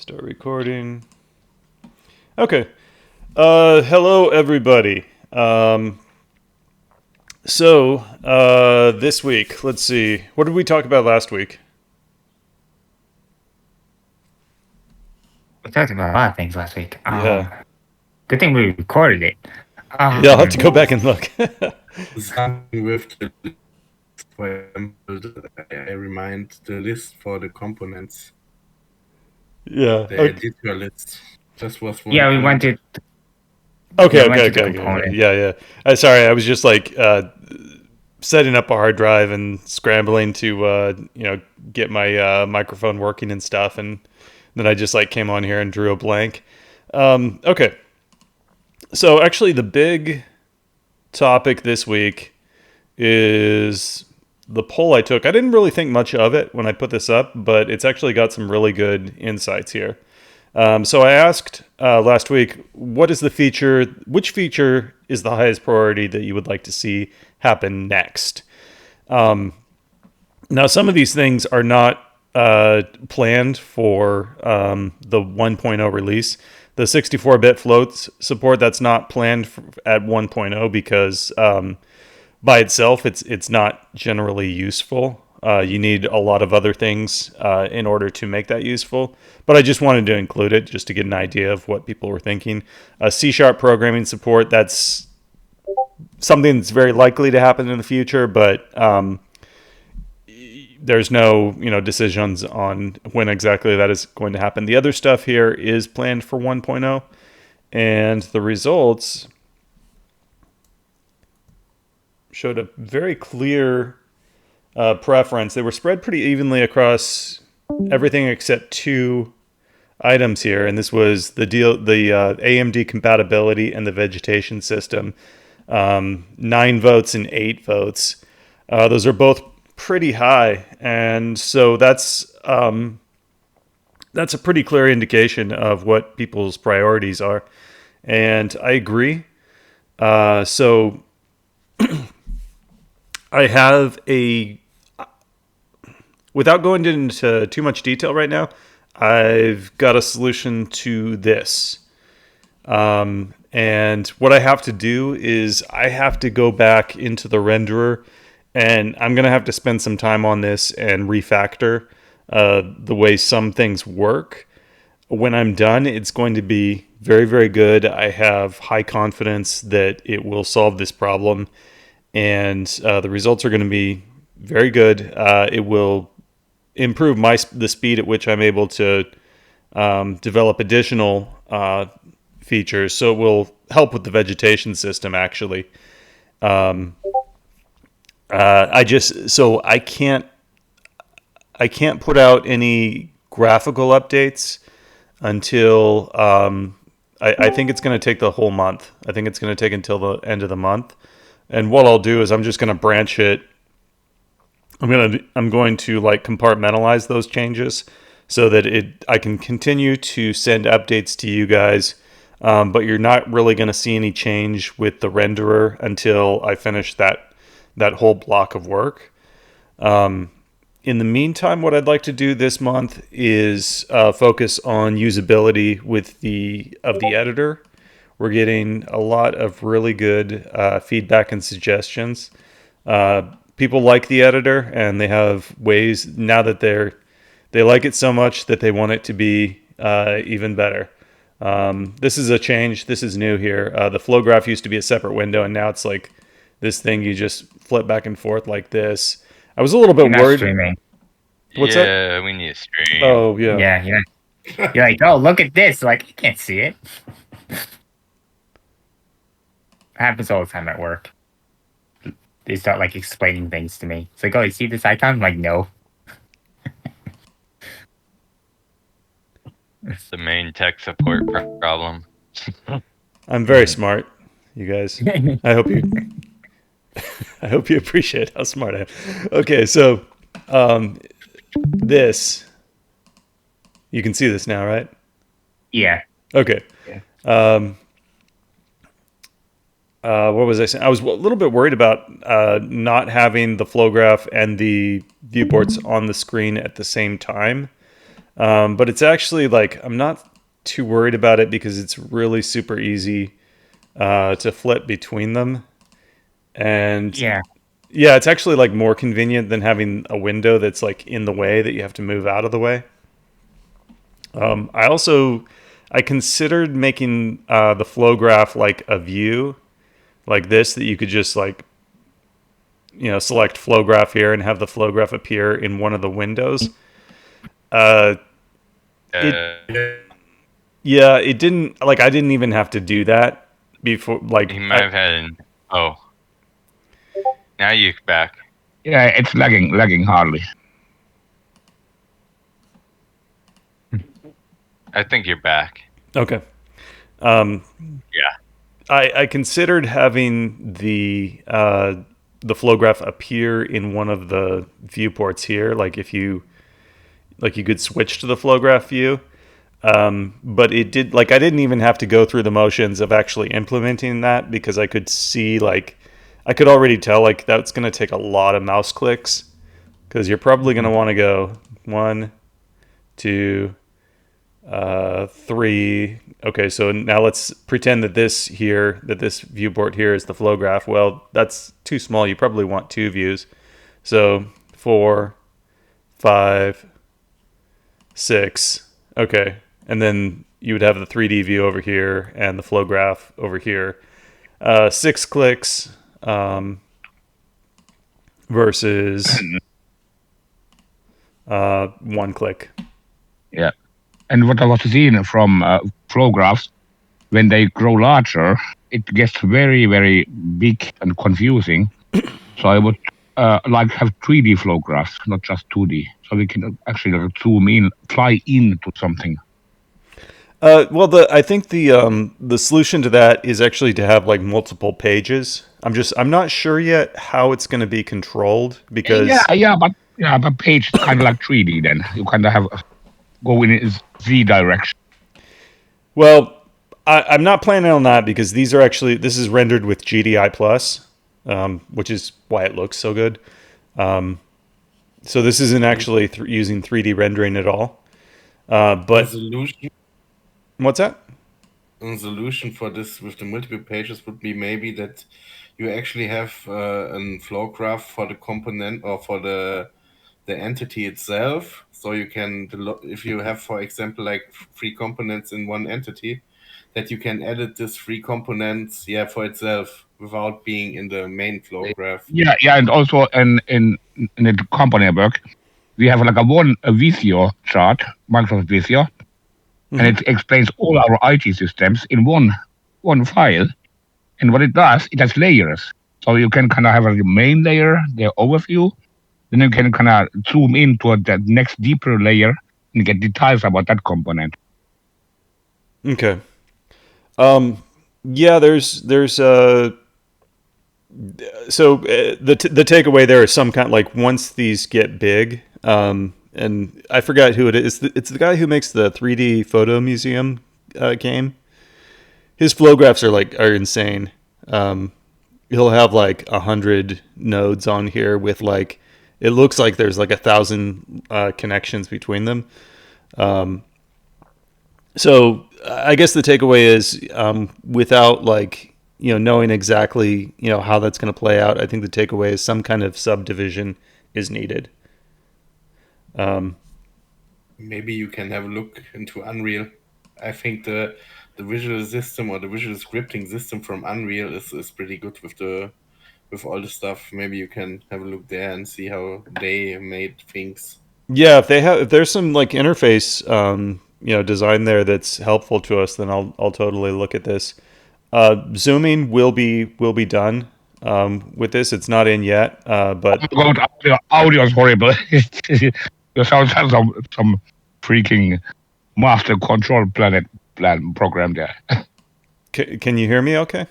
Start recording. Okay. Hello, everybody. This week, let's see. What did we talk about last week? We talked about a lot of things last week. Yeah. Good thing we recorded it. Yeah, I'll have to go back and look. Something with the list, for example, I remind the list for the components, Yeah. the editor list. Just was one. Yeah, we went to Okay. went to the component. Yeah. Sorry, I was just like setting up a hard drive and scrambling to get my microphone working and stuff, and then I just like came on here and drew a blank. Okay. So actually, the big topic this week is the poll I took. I didn't really think much of it when I put this up, but it's actually got some really good insights here. So I asked last week, what is the feature? Which feature is the highest priority that you would like to see happen next? Now, some of these things are not planned for the 1.0 release. The 64-bit floats support, that's not planned at 1.0 because by itself it's not generally useful. You need a lot of other things in order to make that useful. But I just wanted to include it just to get an idea of what people were thinking. C# programming support, that's something that's very likely to happen in the future, but there's no decisions on when exactly that is going to happen. The other stuff here is planned for 1.0, and the results showed a very clear preference. They were spread pretty evenly across everything except two items here, and this was the AMD compatibility and the vegetation system. 9 votes and 8 votes. Those are both pretty high, and so that's a pretty clear indication of what people's priorities are, and I agree. So I have without going into too much detail right now, I've got a solution to this. And what I have to do is I have to go back into the renderer, and I'm going to have to spend some time on this and refactor the way some things work. When I'm done, it's going to be very, very good. I have high confidence that it will solve this problem, and the results are going to be very good. It will improve the speed at which I'm able to develop additional features, so it will help with the vegetation system, actually. I can't put out any graphical updates until I think it's going to take the whole month. I think it's going to take until the end of the month. And what I'll do is I'm just going to branch it. I'm going to like compartmentalize those changes so that I can continue to send updates to you guys. But you're not really going to see any change with the renderer until I finish that whole block of work. In the meantime, what I'd like to do this month is focus on usability with the editor. We're getting a lot of really good feedback and suggestions. People like the editor, and they have ways now that they like it so much that they want it to be even better. This is a change. This is new here. The flow graph used to be a separate window, and now it's like this thing you just flip back and forth like this. I was a little bit worried. Streaming. What's that? Yeah, we need a stream. Oh, yeah. Yeah. You're like, oh, look at this. Like, you can't see it. Happens all the time at work. They start like explaining things to me. It's like, oh, you see this icon? I'm like, no. It's the main tech support problem. I'm very smart, you guys. I hope you appreciate how smart I am. Okay, so this, you can see this now, right? Yeah. Okay. Yeah. What was I saying? I was a little bit worried about not having the flow graph and the viewports on the screen at the same time. But it's actually like I'm not too worried about it because it's really super easy to flip between them. And Yeah. yeah, it's actually like more convenient than having a window that's like in the way that you have to move out of the way. I considered making the flow graph like a view like this that you could just like select flow graph here and have the flow graph appear in one of the windows. Uh, Yeah, it didn't like I didn't even have to do that before. Like he might have had oh. Now you're back. Yeah, it's lagging hardly. I think you're back. Okay. Yeah. I considered having the flow graph appear in one of the viewports here, like if you could switch to the flow graph view. But it did like I didn't even have to go through the motions of actually implementing that because I could see like I could already tell like that's going to take a lot of mouse clicks because you're probably going to want to go 1, 2, 3. Okay, so now let's pretend that this viewport here is the flow graph. Well, that's too small. You probably want 2 views. So 4, 5, 6. Okay, and then you would have the 3D view over here and the flow graph over here. 6 clicks versus 1 click. Yeah. And what I was seeing from flow graphs, when they grow larger, it gets very, very big and confusing. So I would like have 3D flow graphs, not just 2D. So we can actually zoom in, fly into something. Well, I think the solution to that is actually to have like multiple pages. I'm not sure yet how it's going to be controlled because but page is kind of like 3D. Then you kind of have go in Z direction. Well, I'm not planning on that because this is rendered with GDI plus, which is why it looks so good. So this isn't actually using 3D rendering at all. But Solution. What's that? A solution for this with the multiple pages would be maybe that you actually have a flow graph for the component or for the entity itself. So you can, if you have, for example, like 3 components in one entity, that you can edit this 3 components, for itself without being in the main flow graph. Yeah, and also in the component work, we have like a Visio chart, Microsoft Visio. And it explains all our IT systems in one file. And what it does, it has layers. So you can kind of have a main layer, the overview. Then you can kind of zoom into the next deeper layer and get details about that component. Okay. Yeah, there's so the takeaway there is some kind like once these get big, and I forgot who it is. It's the guy who makes the 3D Photo Museum game. His flow graphs are insane. He'll have like 100 nodes on here with like it looks like there's like 1,000 connections between them. So I guess the takeaway is without like knowing exactly how that's going to play out, I think the takeaway is some kind of subdivision is needed. Maybe you can have a look into Unreal. I think the visual system or the visual scripting system from Unreal is pretty good with all the stuff. Maybe you can have a look there and see how they made things. Yeah, if there's some like interface design there that's helpful to us, then I'll totally look at this. Zooming will be done with this. It's not in yet, but audio is horrible. You sound like some freaking master control plan program there. Can you hear me? Okay.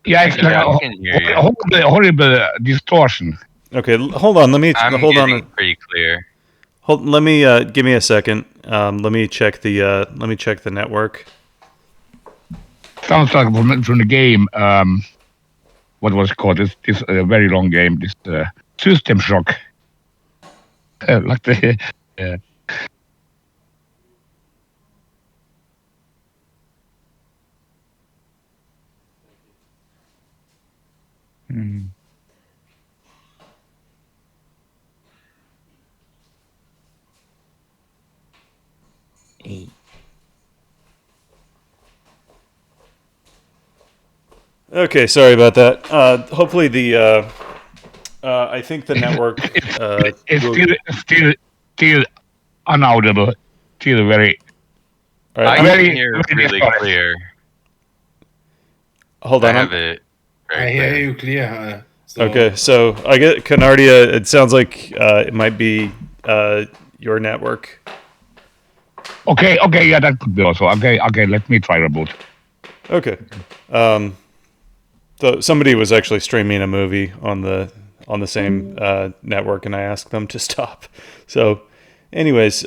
Yeah, it's like I can hear you. horrible distortion. Okay, hold on. Let me hold on. Pretty clear. Let me give me a second. Let me check the network. Sounds like from the game. What was it called? This very long game. This System Shock. Like the Hmm. Eight. Okay, sorry about that. Hopefully I think the network. It's will- still unaudible. Still very. all I right, can very- hear very really distorted. clear. hold I on. have it I very hear clear. you clear. So Okay, so I get Canardia. It sounds like it might be your network. Okay, yeah, that could be also. Okay, let me try reboot. Okay. So somebody was actually streaming a movie on the same network, and I asked them to stop. So, anyways,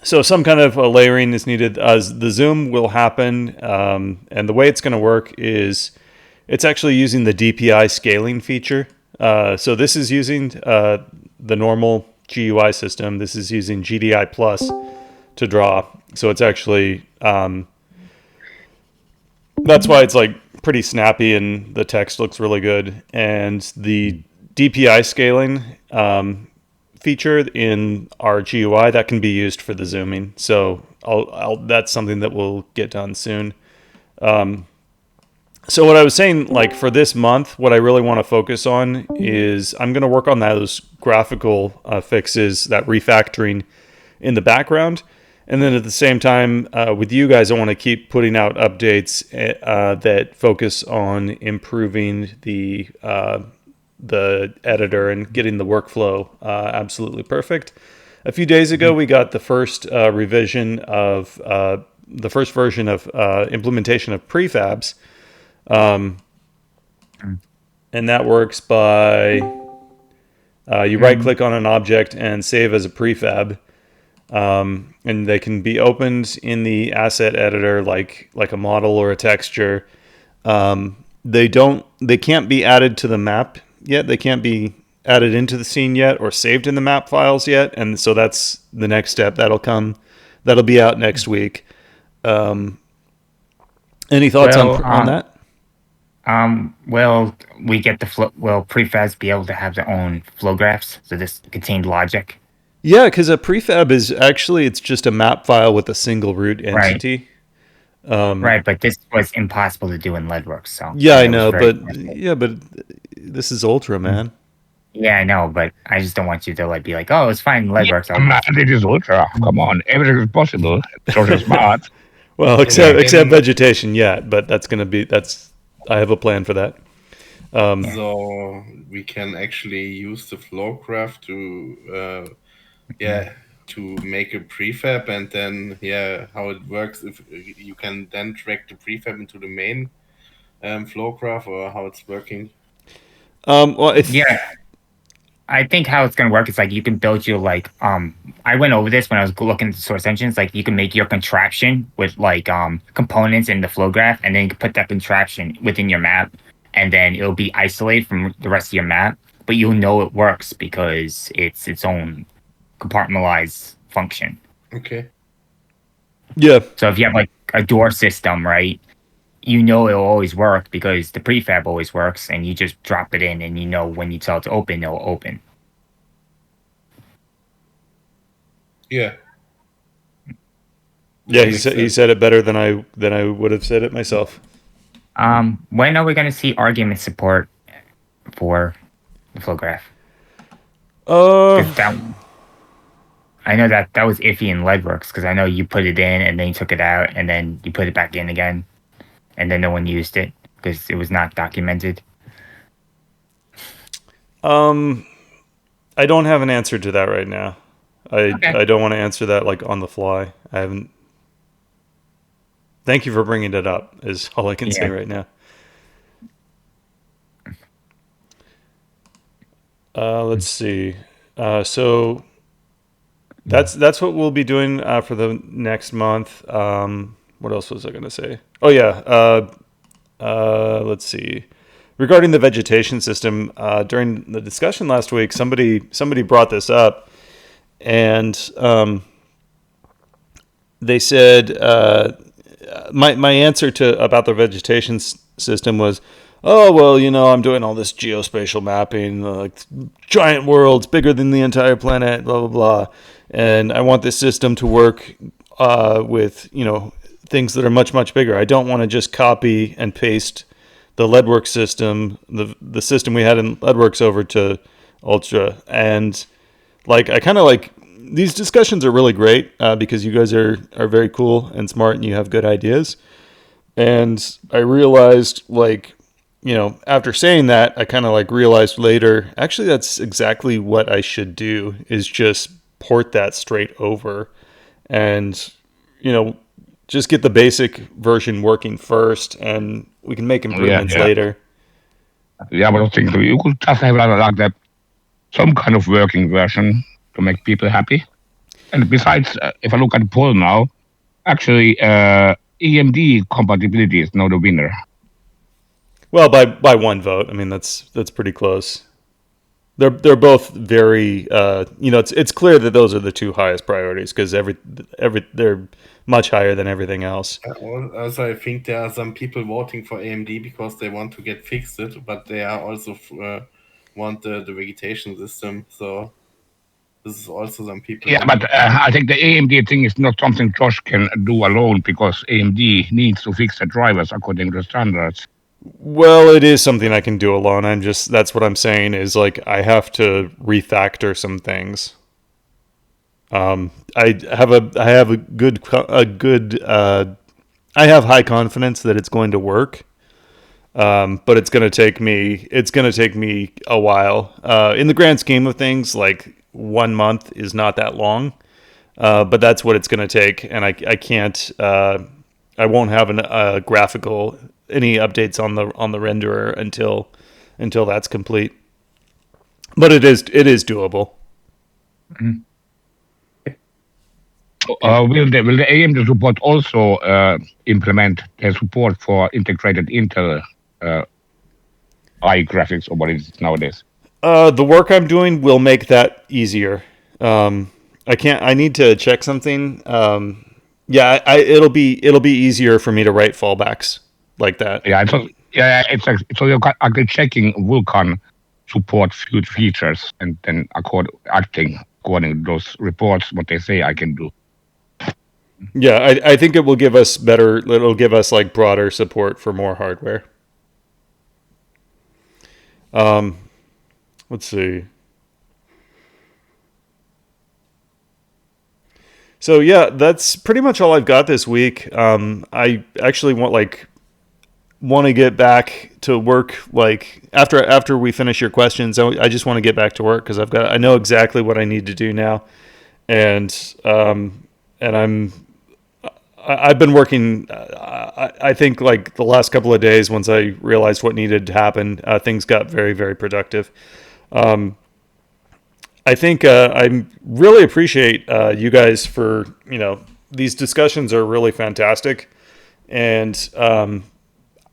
so some kind of a layering is needed. The Zoom will happen, and the way it's going to work is it's actually using the DPI scaling feature. So this is using the normal GUI system. This is using GDI Plus to draw. So it's actually that's why it's like pretty snappy and the text looks really good. And the DPI scaling feature in our GUI that can be used for the zooming. So that's something that will get done soon. So what I was saying, like for this month, what I really want to focus on is I'm going to work on those graphical fixes, that refactoring in the background. And then at the same time, with you guys, I want to keep putting out updates that focus on improving the editor and getting the workflow absolutely perfect. A few days ago, we got the first revision of the first version of implementation of prefabs. And that works by you right click on an object and save as a prefab. And they can be opened in the asset editor like a model or a texture. They can't be added to the map yet. They can't be added into the scene yet or saved in the map files yet. And so that's the next step. That'll be out next week. Any thoughts on that? Will we get will prefabs be able to have their own flow graphs? So this contained logic? Yeah, because a prefab is actually, it's just a map file with a single root entity. Right, but this was impossible to do in LEDWorks. So Yeah, I it was know, very but difficult. this is Ultra, man. Yeah, I know, but I just don't want you to like be like, oh, it's fine in LEDWorks. It is Ultra. Come on, everything is possible. Social smart. Well, except vegetation, yeah, but I have a plan for that. So we can actually use the flow graph to make a prefab, and then how it works, if you can then drag the prefab into the main flow graph, or how it's working. I think how it's going to work is like you can build your I went over this when I was looking at the source engines. Like you can make your contraption with components in the flow graph, and then you can put that contraption within your map, and then it'll be isolated from the rest of your map. But you'll know it works because it's its own compartmentalized function. Okay. Yeah. So if you have like a door system, right? You know it'll always work because the prefab always works, and you just drop it in, and you know when you tell it to open, it'll open. Yeah. Yeah, he said it better than I would have said it myself. When are we going to see argument support for the flow graph? I know that was iffy in LEDWorks because I know you put it in and then you took it out and then you put it back in again, and then no one used it because it was not documented. I don't have an answer to that right now. Okay. I don't want to answer that like on the fly. I haven't. Thank you for bringing it up. Is all I can say right now. Let's see. So that's what we'll be doing for the next month. What else was I going to say? Oh yeah. Let's see. Regarding the vegetation system, during the discussion last week, somebody brought this up, and they said my answer to about the vegetation system was, oh, well, I'm doing all this geospatial mapping, like giant worlds bigger than the entire planet, blah, blah, blah. And I want this system to work with, things that are much, much bigger. I don't want to just copy and paste the Leadworks system, the system we had in Leadworks over to Ultra. And like, I kind of like, these discussions are really great because you guys are very cool and smart and you have good ideas. And I realized, like, after saying that, I kind of like realized later, actually, that's exactly what I should do is just port that straight over and, just get the basic version working first and we can make improvements yeah. later. Yeah, but I think you could just have like that, some kind of working version to make people happy. And besides, if I look at the poll now, actually, EMD compatibility is now the winner. Well, by one vote. I mean, that's pretty close. They're both very it's clear that those are the two highest priorities because they're much higher than everything else. Also, I think there are some people voting for AMD because they want to get fixed it, but they are also want the vegetation system. So this is also some people. Yeah, but I think the AMD thing is not something Josh can do alone because AMD needs to fix the drivers according to the standards. Well, it is something I can do alone. That's what I'm saying is like I have to refactor some things. I have a good I have high confidence that it's going to work. But it's going to take me a while. In the grand scheme of things, like 1 month is not that long. But that's what it's going to take, and I can't. I won't have any updates on the renderer until that's complete. But it is doable. Mm-hmm. Will the AMD support also implement the support for integrated Intel iGraphics or what it is nowadays? The work I'm doing will make that easier. I need to check something. It'll be easier for me to write fallbacks like that. It's like, so you're actually checking Vulkan support features and then acting according to those reports what they say I can do. Yeah, I think it will give us it'll give us like broader support for more hardware. Let's see. So yeah, that's pretty much all I've got this week. I actually want to get back to work like after we finish your questions. I just want to get back to work because I know exactly what I need to do now, and I've been working. I think like the last couple of days, once I realized what needed to happen, things got very, very productive. I think I really appreciate you guys for these discussions are really fantastic, and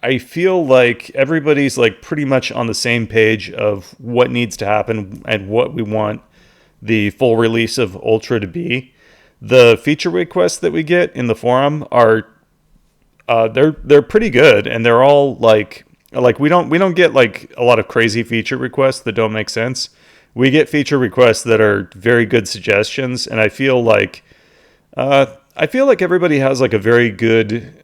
I feel like everybody's like pretty much on the same page of what needs to happen and what we want the full release of Ultra to be. The feature requests that we get in the forum are they're pretty good, and they're all like we don't get like a lot of crazy feature requests that don't make sense. We get feature requests that are very good suggestions, and I feel like everybody has like a very good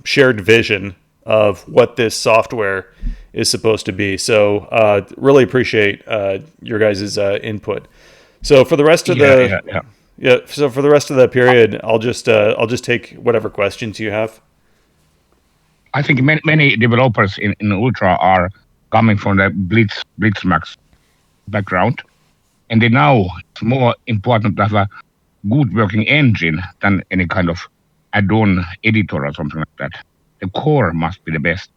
shared vision of what this software is supposed to be. So really appreciate your guys' input. So for the rest of so for the rest of the period, I'll just take whatever questions you have. I think many developers in Ultra are coming from the Blitzmax background, and they know it's more important to have a good working engine than any kind of add-on editor or something like that. The core must be the best.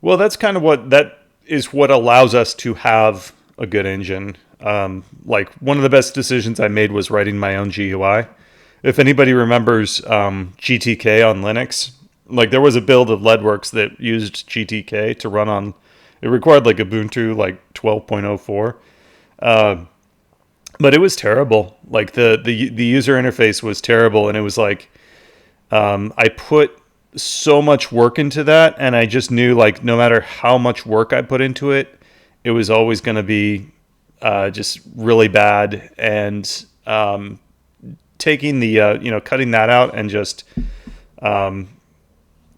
Well, that's kind of what allows us to have a good engine. Like one of the best decisions I made was writing my own GUI. If anybody remembers GTK on Linux, like there was a build of Leadworks that used GTK to run on. It required like Ubuntu like 12.04, but it was terrible. Like the user interface was terrible, and it was like I put so much work into that, and I just knew like no matter how much work I put into it, it was always going to be just really bad. And taking the cutting that out and just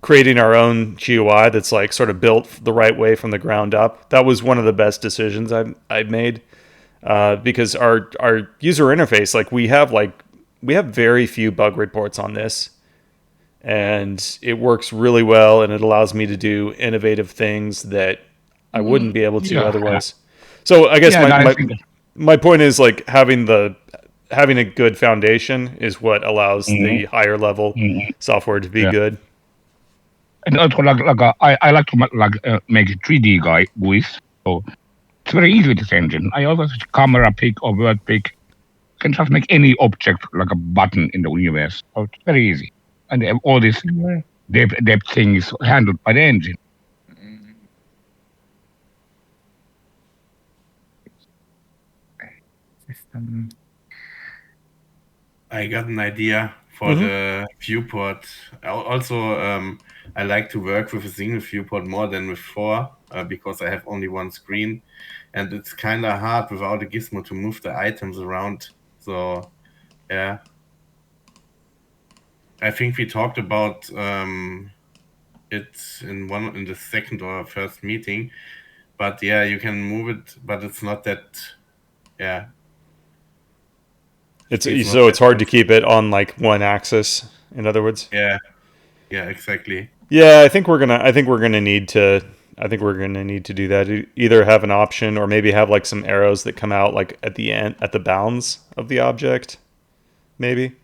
creating our own GUI that's like sort of built the right way from the ground up. That was one of the best decisions I've made because our user interface, we have very few bug reports on this, and it works really well, and it allows me to do innovative things that I wouldn't be able to otherwise. So I guess my point is like having a good foundation is what allows the higher level software to be good. And also, I like to make a 3D GUIs. So it's very easy with this engine. I always camera pick or word pick. Can just make any object like a button in the universe. So it's very easy. And all this depth thing is handled by the engine. System. I got an idea for the viewport. Also, I like to work with a single viewport more than with 4 because I have only one screen, and it's kind of hard without a gizmo to move the items around. So, yeah. I think we talked about it in the second or first meeting, but yeah, you can move it, but it's not that. Yeah. It's hard to keep it on like one axis. In other words. Yeah. Yeah. Exactly. Yeah, I think we're gonna need to do that. Either have an option, or maybe have like some arrows that come out like at the end, at the bounds of the object, maybe,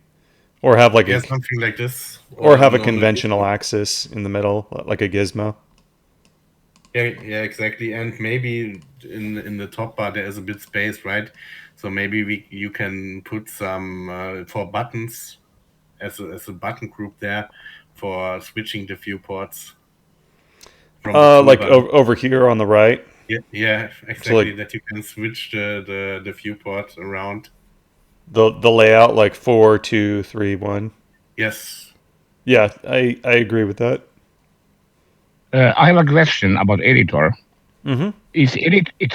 or have like something like this, or have a conventional axis in the middle, like a gizmo. Yeah, exactly. And maybe in the top bar there is a bit space, right? So maybe you can put some 4 buttons as a button group there for switching the viewports. Over here on the right. Yeah, exactly. So that you can switch the viewport around. The layout, like 4, 2, 3, 1. Yes. Yeah, I agree with that. I have a question about editor. Mm-hmm. Is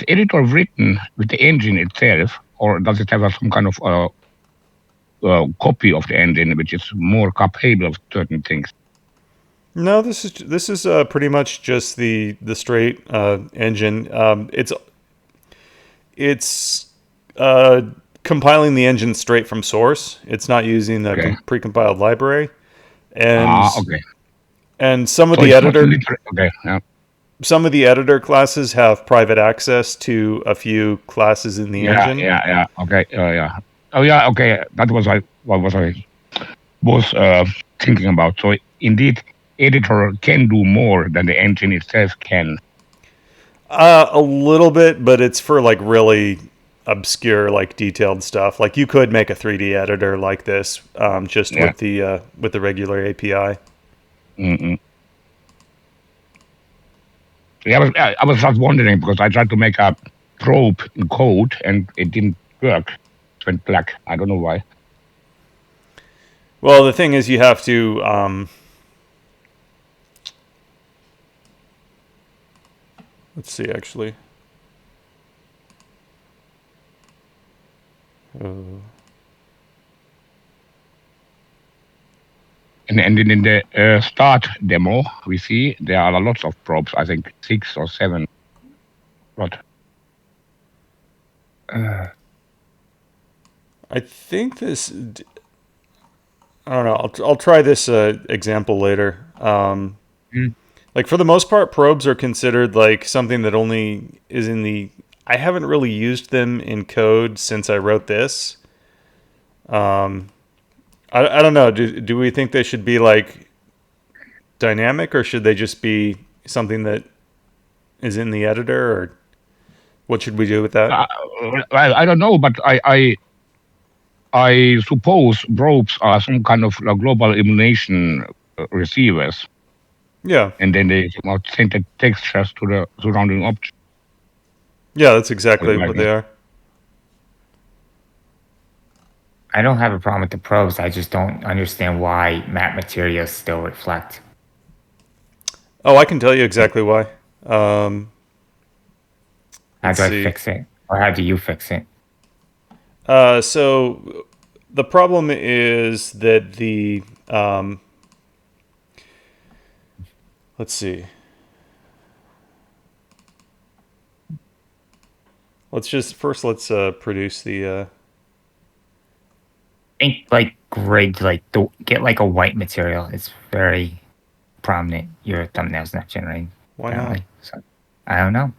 editor written with the engine itself, or does it have some kind of copy of the engine which is more capable of certain things? No, this is pretty much just the straight engine. It's compiling the engine straight from source. It's not using the precompiled library, and and some of the editor some of the editor classes have private access to a few classes in the engine. Yeah. Okay. Oh yeah. Okay. That was what I was thinking about. So indeed, editor can do more than the engine itself can. A little bit, but it's for like really obscure, like detailed stuff. Like you could make a 3D editor like this, just with the regular API. Mm-mm. Yeah, I was just wondering because I tried to make a probe in code and it didn't work. It went black. I don't know why. Well, the thing is, you have to. Let's see, actually. And in the start demo, we see there are lots of probes. I think 6 or 7. What? I think this. I don't know. I'll try this example later. Like for the most part, probes are considered like something that only is in the. I haven't really used them in code since I wrote this. I don't know. Do we think they should be like dynamic, or should they just be something that is in the editor, or what should we do with that? I don't know, but I suppose probes are some kind of global illumination receivers. Yeah. And then they send the textures to the surrounding object. Yeah, that's exactly what they are. I don't have a problem with the probes. I just don't understand why map materials still reflect. Oh, I can tell you exactly why. How Let's do I see. fix it? Or how do you fix it? So the problem is that the let's see. Let's produce the. Think like grid, like get like a white material. It's very prominent. Your thumbnail's not generating. Why not? Apparently. So, I don't know.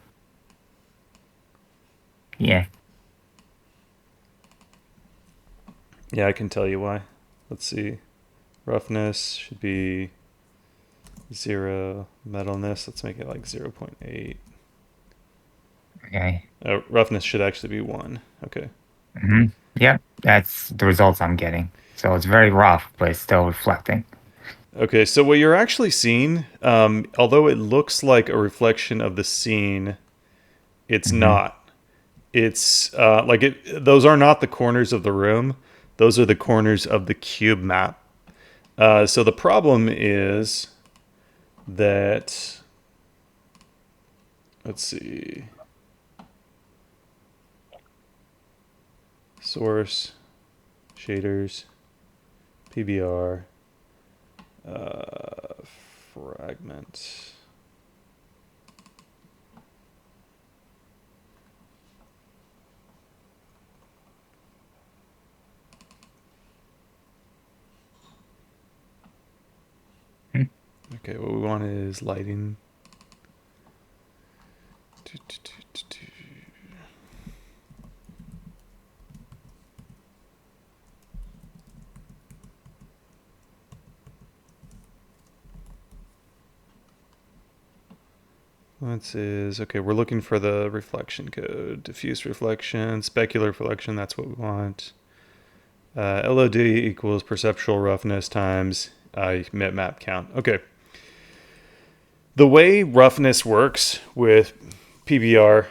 Yeah. Yeah, I can tell you why. Let's see. Roughness should be 0. Metalness, let's make it like 0.8. Okay. Roughness should actually be 1. Okay. Yeah, that's the results I'm getting. So it's very rough, but it's still reflecting. Okay, so what you're actually seeing, although it looks like a reflection of the scene, it's not. It's those are not the corners of the room. Those are the corners of the cube map. So the problem is that, let's see, source, shaders, PBR, fragment. Okay, what we want is lighting. This is, okay, we're looking for the reflection code. Diffuse reflection, specular reflection, that's what we want. LOD equals perceptual roughness times map count. Okay. The way roughness works with PBR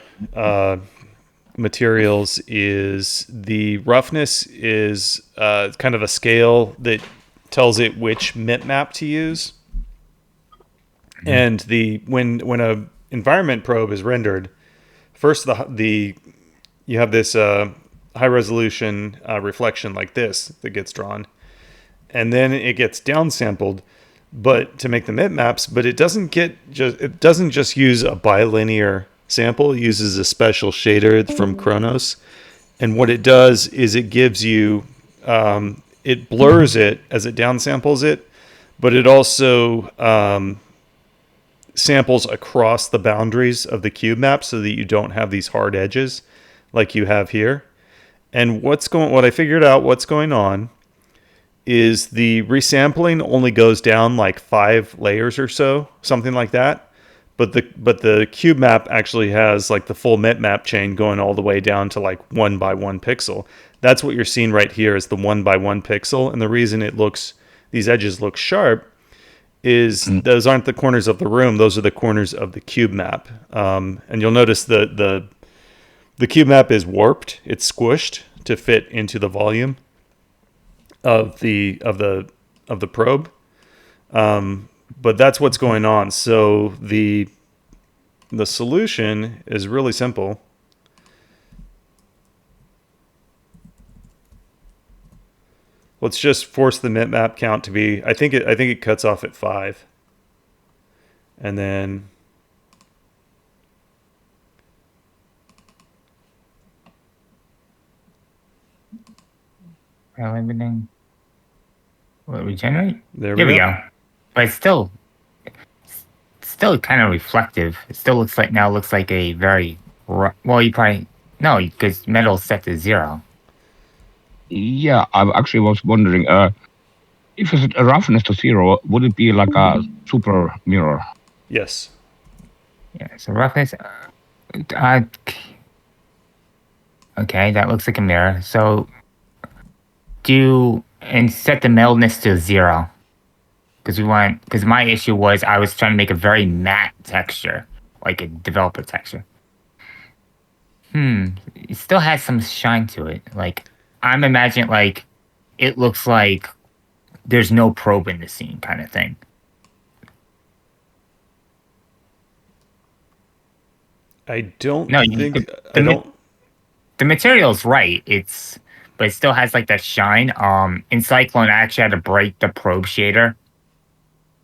materials is the roughness is kind of a scale that tells it which map to use. And when a environment probe is rendered, first you have this high resolution reflection like this that gets drawn, and then it gets downsampled, but to make the maps. But it doesn't just use a bilinear sample. It uses a special shader from Chronos, and what it does is it gives you it blurs it as it downsamples it, but it also samples across the boundaries of the cube map so that you don't have these hard edges like you have here. And what I figured out what's going on is the resampling only goes down like 5 layers or so, something like that. But the cube map actually has like the full map chain going all the way down to like 1 by 1 pixel. That's what you're seeing right here is the 1 by 1 pixel. And the reason these edges look sharp is those aren't the corners of the room; those are the corners of the cube map. And you'll notice the cube map is warped; it's squished to fit into the volume of the probe. But that's what's going on. So the solution is really simple. Let's just force the map count to be. I think it cuts off at 5, and then Everything. Will it regenerate? there Here we we go. go. But it's still kind of reflective. It still looks like a very well. You probably no, because metal's set to 0. Yeah, I actually was wondering, if it's a roughness to 0, would it be like a super mirror? Yes. Yeah. So roughness. Okay, that looks like a mirror. So set the metalness to 0. Because my issue was I was trying to make a very matte texture, like a developer texture. It still has some shine to it. Like, I'm imagining, like, it looks like there's no probe in the scene kind of thing. I don't No, think the, I the, ma- don't. the material's right. But it still has like that shine. In Cyclone, I actually had to break the probe shader.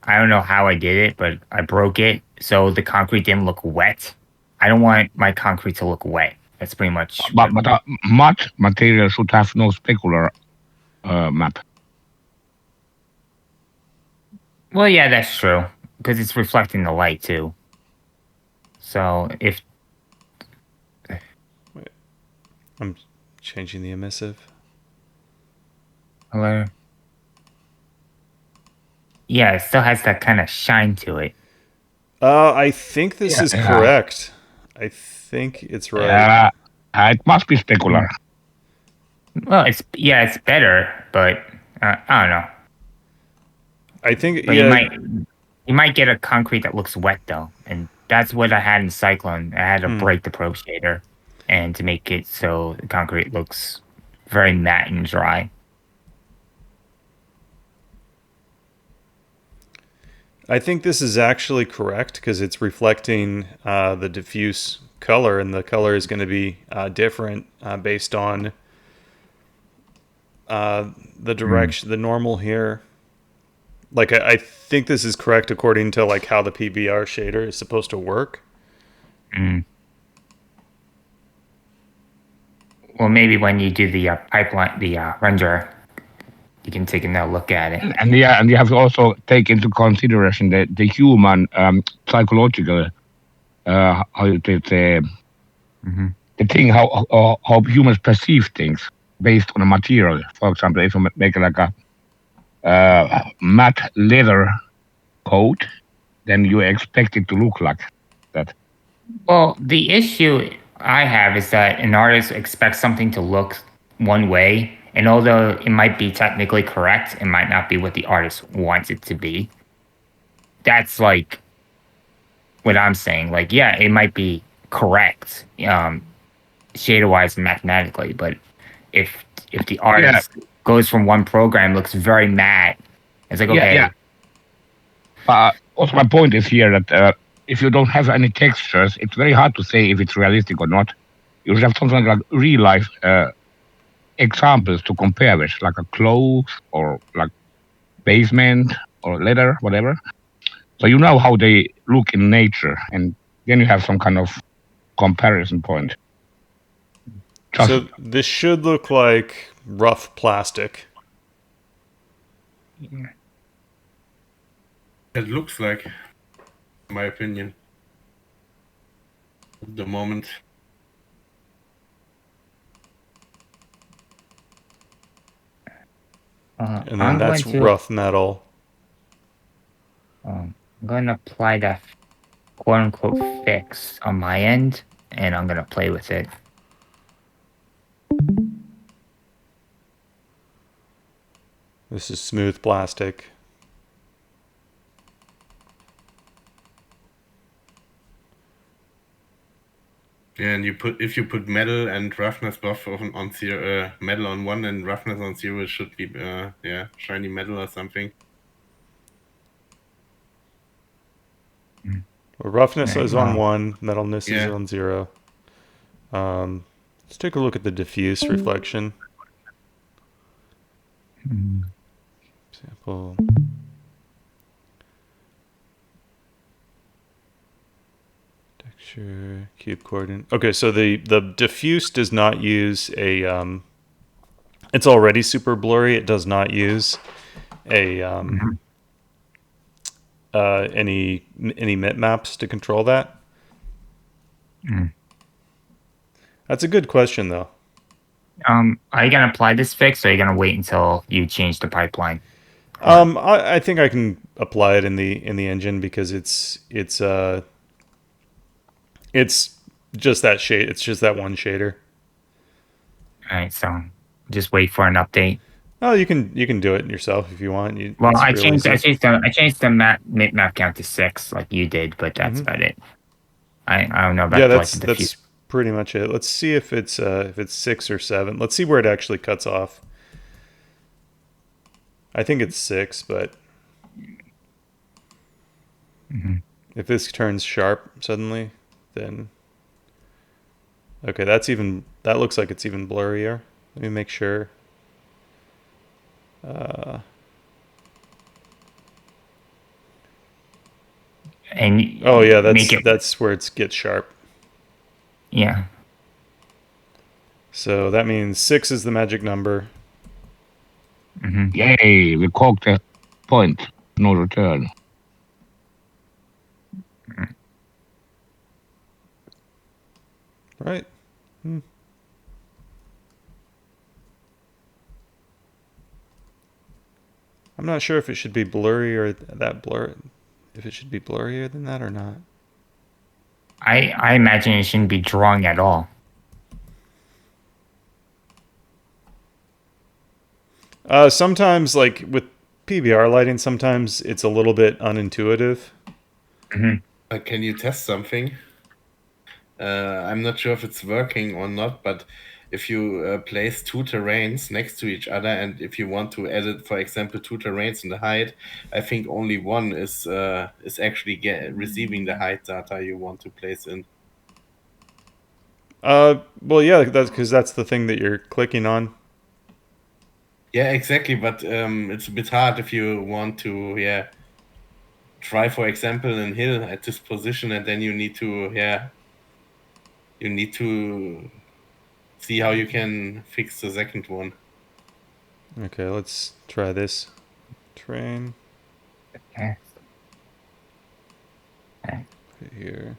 I don't know how I did it, but I broke it so the concrete didn't look wet. I don't want my concrete to look wet. That's pretty much. But mud material should have no specular map. Well, yeah, that's true because it's reflecting the light too. So if I'm changing the emissive. hello, yeah, it still has that kind of shine to it. I think this is Yeah. correct. I think it's right. It must be specular. Well, it's better, but I don't know. I think But yeah. you might get a concrete that looks wet though, and that's what I had in Cyclone. I had to break the probe shader, and to make it so the concrete looks very matte and dry. I think this is actually correct because it's reflecting the diffuse color, and the color is going to be different based on the direction, the normal here. Like I think this is correct according to like how the PBR shader is supposed to work. Well, maybe when you do the pipeline, the render, you can take another look at it. And you have to also take into consideration the human psychological how you say the thing how humans perceive things based on a material. For example, if you make like a matte leather coat, then you expect it to look like that. Well, the issue I have is that an artist expects something to look one way, and although it might be technically correct, it might not be what the artist wants it to be. That's like what I'm saying. Like, yeah, it might be correct, shader wise and mathematically, but if the artist goes from one program, looks very matte, it's like, okay. Yeah. Also, my point is here that if you don't have any textures, it's very hard to say if it's realistic or not. You should have something like real life examples to compare with, like a clothes or like basement or leather, whatever. So you know how they look in nature, and then you have some kind of comparison point. So this should look like rough plastic. It looks like, in my opinion, at the moment. And then that's rough metal. I'm going to apply that quote unquote fix on my end, and I'm going to play with it. This is smooth plastic. Yeah, and if you put metal and roughness buff on zero, metal on 1 and roughness on 0, it should be shiny metal or something. Well, roughness is on 1, metalness is on 0. Let's take a look at the diffuse reflection. Example. Texture, cube coordinate. Okay, so the diffuse does not use a. It's already super blurry. It does not use a any bitmaps to control that. That's a good question, though. Are you gonna apply this fix, or are you gonna wait until you change the pipeline? I think I can apply it in the engine because it's just that shade. It's just that one shader. All right, so just wait for an update. Oh, you can do it yourself if you want. I changed the map count to 6 like you did, but that's about it. I don't know about that's pretty much it. Let's see if it's 6 or 7. Let's see where it actually cuts off. I think it's 6, but if this turns sharp suddenly, then Okay, that looks like it's even blurrier. Let me make sure. And Oh yeah, make it, that's where it gets sharp. yeah. So that means 6 is the magic number. Yay, we caught the point. No return. Right. I'm not sure if it should be blurry or that blur. If it should be blurrier than that or not. I imagine it shouldn't be drawing at all. Sometimes, like with PBR lighting, sometimes it's a little bit unintuitive. Can you test something? I'm not sure if it's working or not, but if you place two terrains next to each other, and if you want to edit, for example, two terrains in the height, I think only one is actually receiving the height data you want to place in. Well, yeah, that's because that's the thing that you're clicking on. Yeah, exactly. But it's a bit hard if you want to, try, for example, an hill at this position, and then you need to see how you can fix the second one. Okay, let's try this terrain Okay. right here.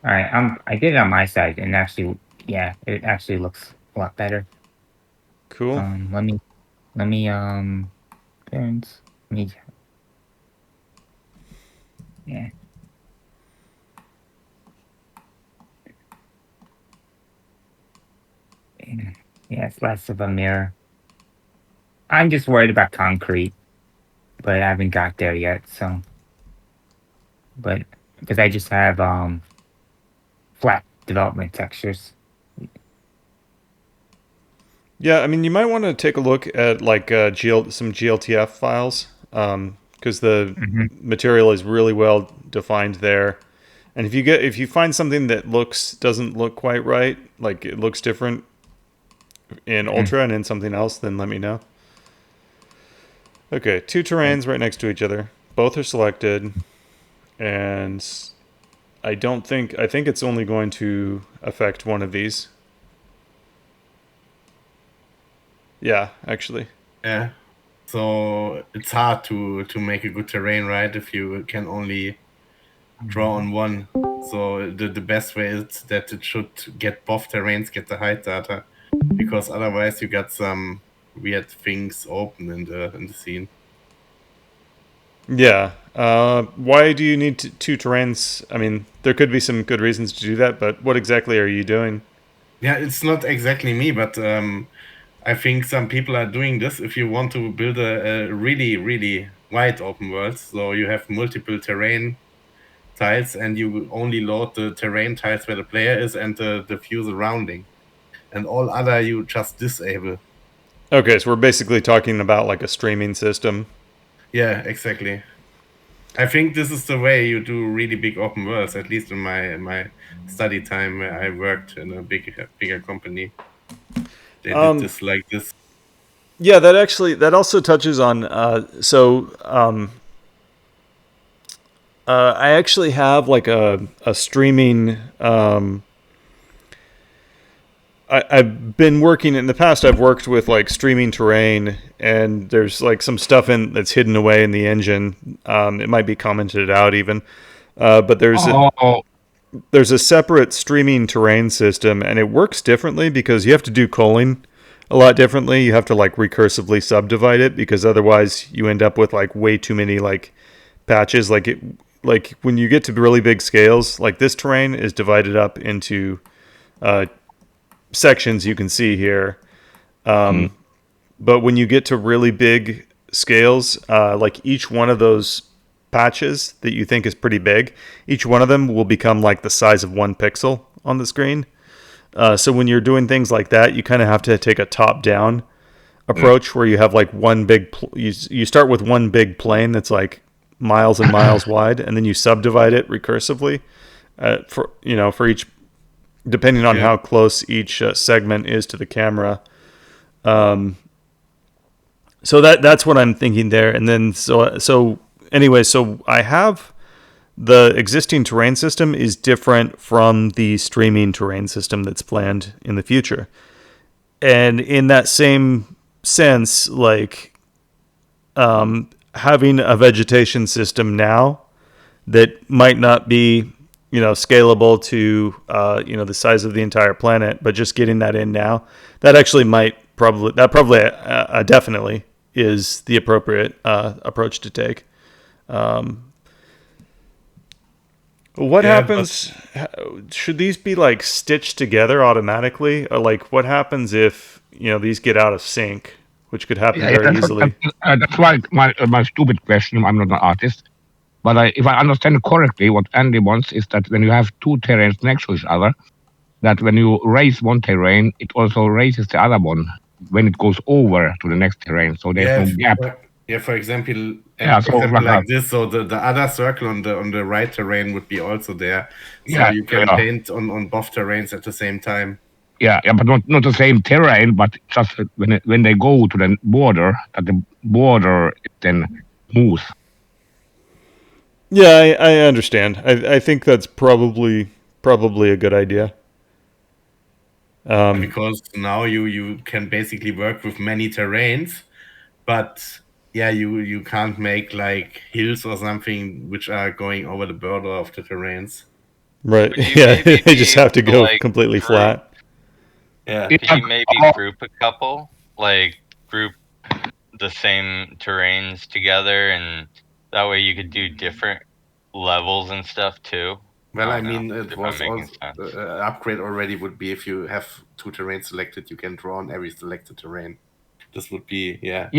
All right, I did it on my side, and actually, yeah, it actually looks a lot better. Cool. Let me parents, yeah. Yeah, it's less of a mirror. I'm just worried about concrete, but I haven't got there yet. So, but because I just have flat development textures. Yeah, I mean, you might want to take a look at like some GLTF files because the material is really well defined there. And if you find something that doesn't look quite right, like it looks different in Ultra and in something else, then let me know. Okay, two terrains right next to each other. Both are selected, and I think it's only going to affect one of these. Yeah, actually. Yeah. So it's hard to make a good terrain, right? If you can only draw on one. So the best way is that it should get both terrains, get the height data, because otherwise you got some weird things open in the scene. Yeah. Why do you need two terrains? I mean, there could be some good reasons to do that, but what exactly are you doing? Yeah, it's not exactly me, but I think some people are doing this if you want to build a really, really wide open world. So you have multiple terrain tiles, and you only load the terrain tiles where the player is and the view surrounding. And all other you just disable. Okay, so we're basically talking about like a streaming system. Yeah, exactly. I think this is the way you do really big open worlds, at least in my study time where I worked in a bigger company. They did this like this. Yeah, that also touches on I actually have like a streaming I've been working in the past. I've worked with like streaming terrain, and there's like some stuff that's hidden away in the engine. It might be commented out even, but there's a separate streaming terrain system, and it works differently because you have to do culling a lot differently. You have to like recursively subdivide it because otherwise you end up with like way too many like patches. Like when you get to really big scales, like this terrain is divided up into sections you can see here. But when you get to really big scales, like each one of those patches that you think is pretty big, each one of them will become like the size of 1 pixel on the screen. So when you're doing things like that, you kind of have to take a top-down approach where you have like one big you start with one big plane that's like miles and miles wide, and then you subdivide it recursively for each depending on Yeah. how close each segment is to the camera. So that's what I'm thinking there. And then so anyway, so I have the existing terrain system is different from the streaming terrain system that's planned in the future. And in that same sense, like having a vegetation system now that might not be, scalable to, the size of the entire planet, but just getting that in now, that actually definitely is the appropriate approach to take. What Yeah, happens? Should these be like stitched together automatically, or like what happens if these get out of sync, which could happen very that's, easily? that's why my stupid question. I'm not an artist, but if I understand correctly, what Andy wants is that when you have two terrains next to each other, that when you raise one terrain, it also raises the other one when it goes over to the next terrain. So there's no gap. For example, Yeah, so like this. So the other circle on the right terrain would be also there. So Yeah, you can yeah. paint on both terrains at the same time. Yeah, but not the same terrain, but just when they go to the border, that the border then moves. Yeah, I understand. I think that's probably a good idea. Because now you can basically work with many terrains, but yeah, you can't make like hills or something which are going over the border of the terrains. Right. Would you Yeah, maybe they just be have to able to, go like, completely group- flat. Yeah. Could you maybe group a couple, like group the same terrains together, and that way you could do different levels and stuff too? Well, I I don't mean, know it if was I'm making also sense. upgrade already would be if you have two terrains selected, you can draw on every selected terrain. This would be Yeah,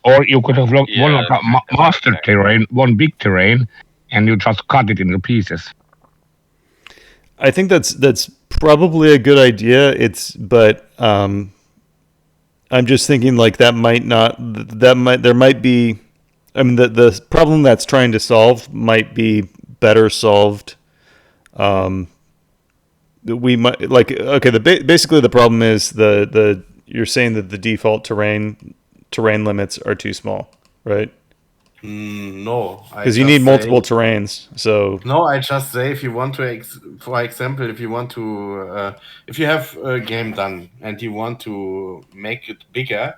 or you could have one Yeah, like a master okay. terrain, one big terrain, and you just cut it into pieces. I think that's probably a good idea. But I'm just thinking like there might be. I mean, the problem that's trying to solve might be better solved. We might like okay. Basically the problem is the you're saying that the default terrain limits are too small, right? no. Because you need multiple terrains. So No, I just say if you want to, for example, if you want to, if you have a game done and you want to make it bigger,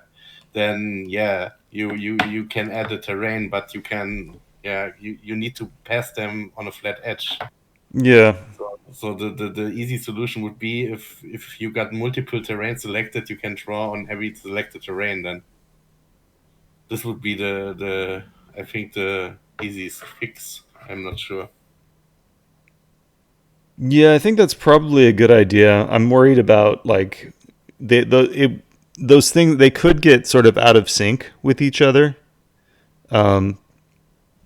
then yeah, you can add a terrain, but you need to pass them on a flat edge. yeah, So the easy solution would be if you got multiple terrains selected, you can draw on every selected terrain. Then this would be the I think the easiest fix. I'm not sure. yeah, I think that's probably a good idea. I'm worried about like those things. They could get sort of out of sync with each other.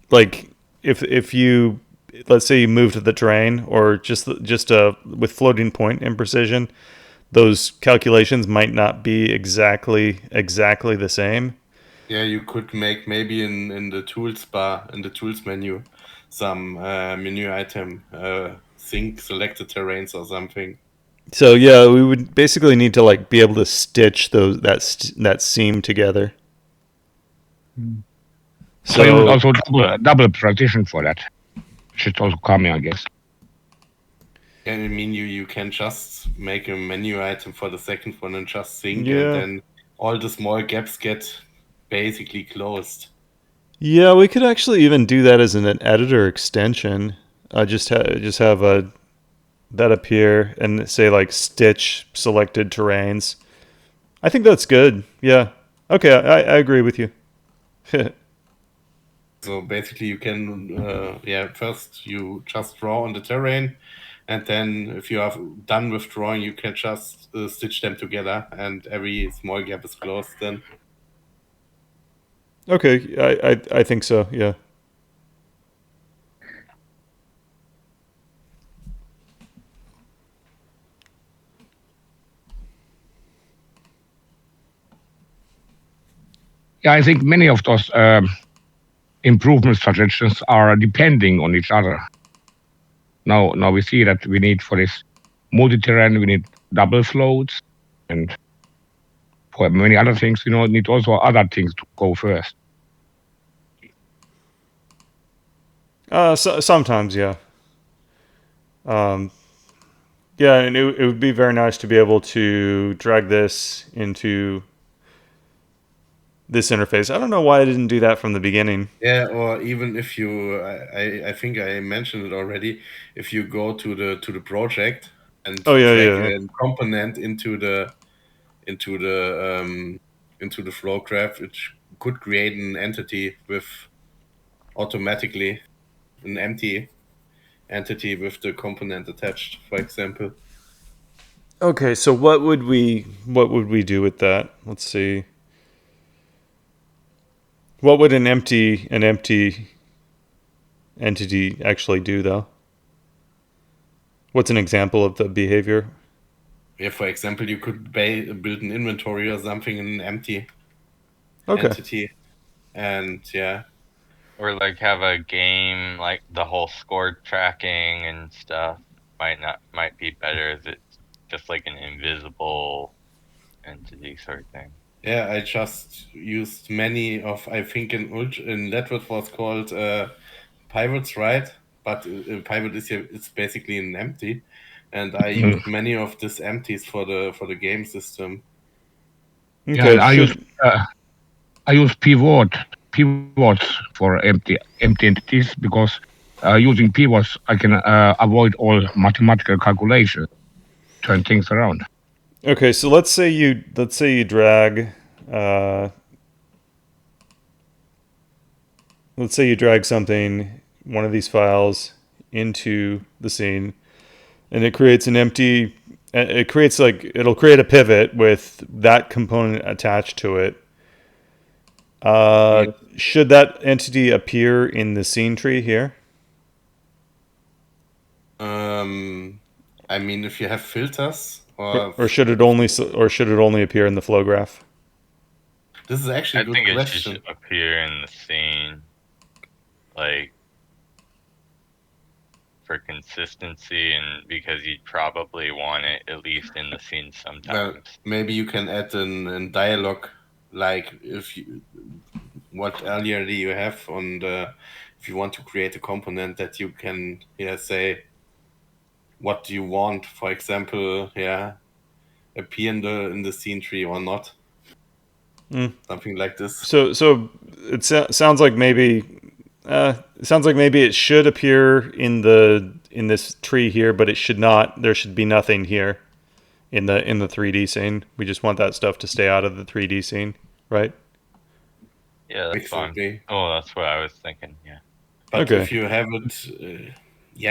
Like if you let's say you move to the terrain or just with floating point imprecision, those calculations might not be exactly the same. Yeah, you could make maybe in the tools bar, in the tools menu, some menu item, sync selected terrains or something. So yeah, we would basically need to like be able to stitch that seam together. So you would So also double precision for that. Should also coming, I guess. Yeah, I mean, you can just make a menu item for the second one and just sync, Yeah. and then all the small gaps get basically closed. yeah, we could actually even do that as an editor extension. Just have that appear and say like stitch selected terrains. I think that's good. Yeah. Okay, I agree with you. So basically, you can, first you just draw on the terrain, and then if you are done with drawing, you can just stitch them together, and every small gap is closed then. Okay, I think so. Yeah. Yeah, I think many of those improvement suggestions are depending on each other. Now we see that we need for this multi-terrain, we need double floats, and for many other things, need also other things to go first. Sometimes, yeah. Yeah, and it would be very nice to be able to drag this into this interface. I don't know why I didn't do that from the beginning. Yeah, or even if you, I think I mentioned it already. If you go to the project and Oh, yeah, drag yeah. a component into the flow graph, it could create an entity with automatically an empty entity with the component attached, for example. Okay, so what would we do with that? Let's see. What would an empty entity actually do, though? What's an example of the behavior? Yeah, for example, you could build an inventory or something in an empty Okay. entity, and yeah, Or like have a game like the whole score tracking and stuff might be better if it's just like an invisible entity sort of thing. yeah. I just used many of, I think in that what was called pivots, right? But pivot it's basically an empty, and I used many of these empties for the game system. Okay. Yeah, I use pivots for empty entities because using pivots I can avoid all mathematical calculations, turn things around. Okay, so let's say you drag let's say you drag something, one of these files, into the scene, and it creates an empty. It creates it'll create a pivot with that component attached to it. Should that entity appear in the scene tree here? I mean, if you have filters, Or should it only appear in the flow graph? This is actually a good think question. it should appear in the scene, like for consistency, and because you'd probably want it at least in the scene sometimes. Well, maybe you can add a dialogue, like what earlier do you have on the, if you want to create a component that you can say what do you want, for example, appear in the scene tree or not. Something like this. So it sounds like maybe it should appear in this tree here, but it should not. There should be nothing here in the 3D scene. We just want that stuff to stay out of the 3D scene, right? Yeah, that's Exactly. fine. Oh, that's what I was thinking. Yeah. But Okay. if you have it,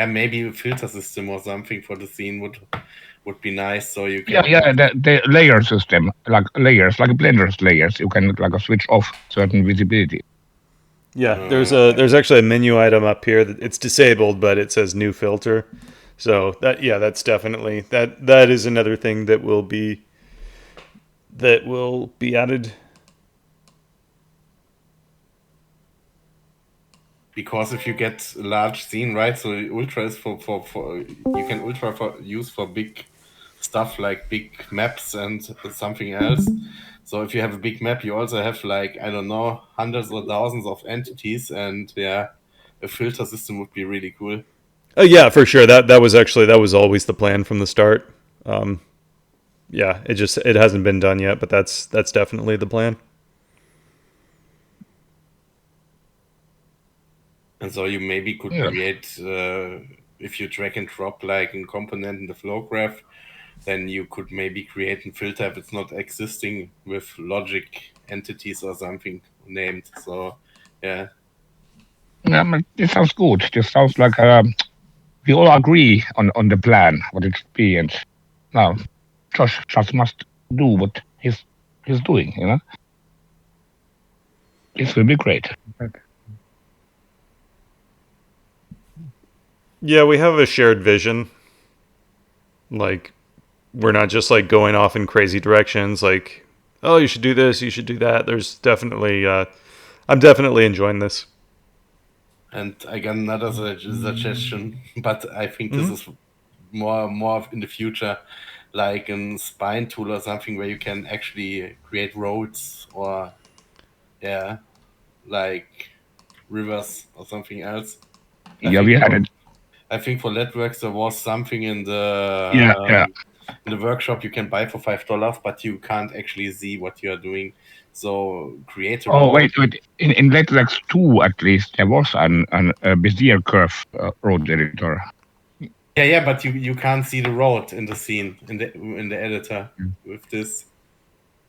maybe a filter system or something for the scene would be nice. So you can the layer system, like layers, like Blender's layers, you can switch off certain visibility. Yeah, there's actually a menu item up here that it's disabled, but it says new filter. So that's definitely that is another thing that will be added. Because if you get a large scene, right? So ultra is for you can use for big stuff like big maps and something else. So if you have a big map, you also have I don't know, hundreds or thousands of entities, and a filter system would be really cool. Yeah, for sure. That was always the plan from the start. It hasn't been done yet, but that's definitely the plan. And so you maybe could create, if you drag and drop a component in the flow graph, then you could maybe create a filter if it's not existing with logic entities or something named. So, yeah. This sounds good. This sounds like we all agree on the plan, what it should be, and now Josh just must do what he's doing. This will be great. Yeah, we have a shared vision. We're not just going off in crazy directions. Oh, you should do this, you should do that. There's definitely, I'm definitely enjoying this. And I got another suggestion, but I think this is more in the future, like a spine tool or something where you can actually create roads or like rivers or something else. Yeah, we had it. I think for Leadworks there was something in the Yeah. in the workshop you can buy for $5, but you can't actually see what you are doing. So create a Oh, road. wait. In Letterx 2, at least, there was a Bezier curve road editor. Yeah, but you can't see the road in the scene in the editor with this.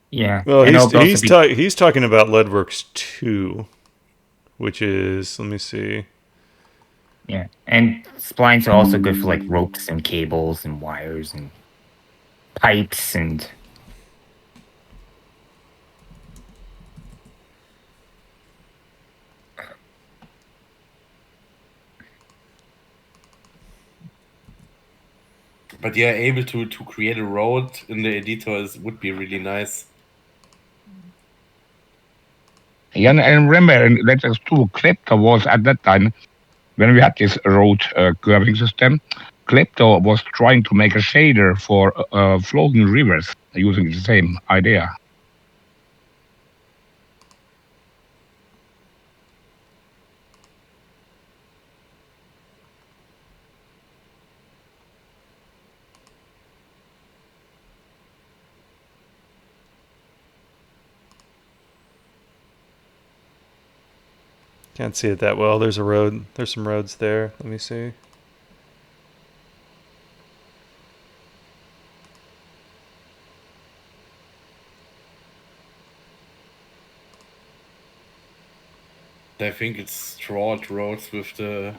Yeah. Well, and it'll also be he's talking about Leadworks 2, which is, let me see. yeah, and splines are also good for like ropes and cables and wires and pipes and But yeah, able to create a road in the editor would be really nice. Yeah, and remember in Letterx 2, Klepto was at that time, when we had this road curving system, Klepto was trying to make a shader for flowing rivers using the same idea. Can't see it that well. There's a road. There's some roads there. Let me see. I think it's drawed roads with the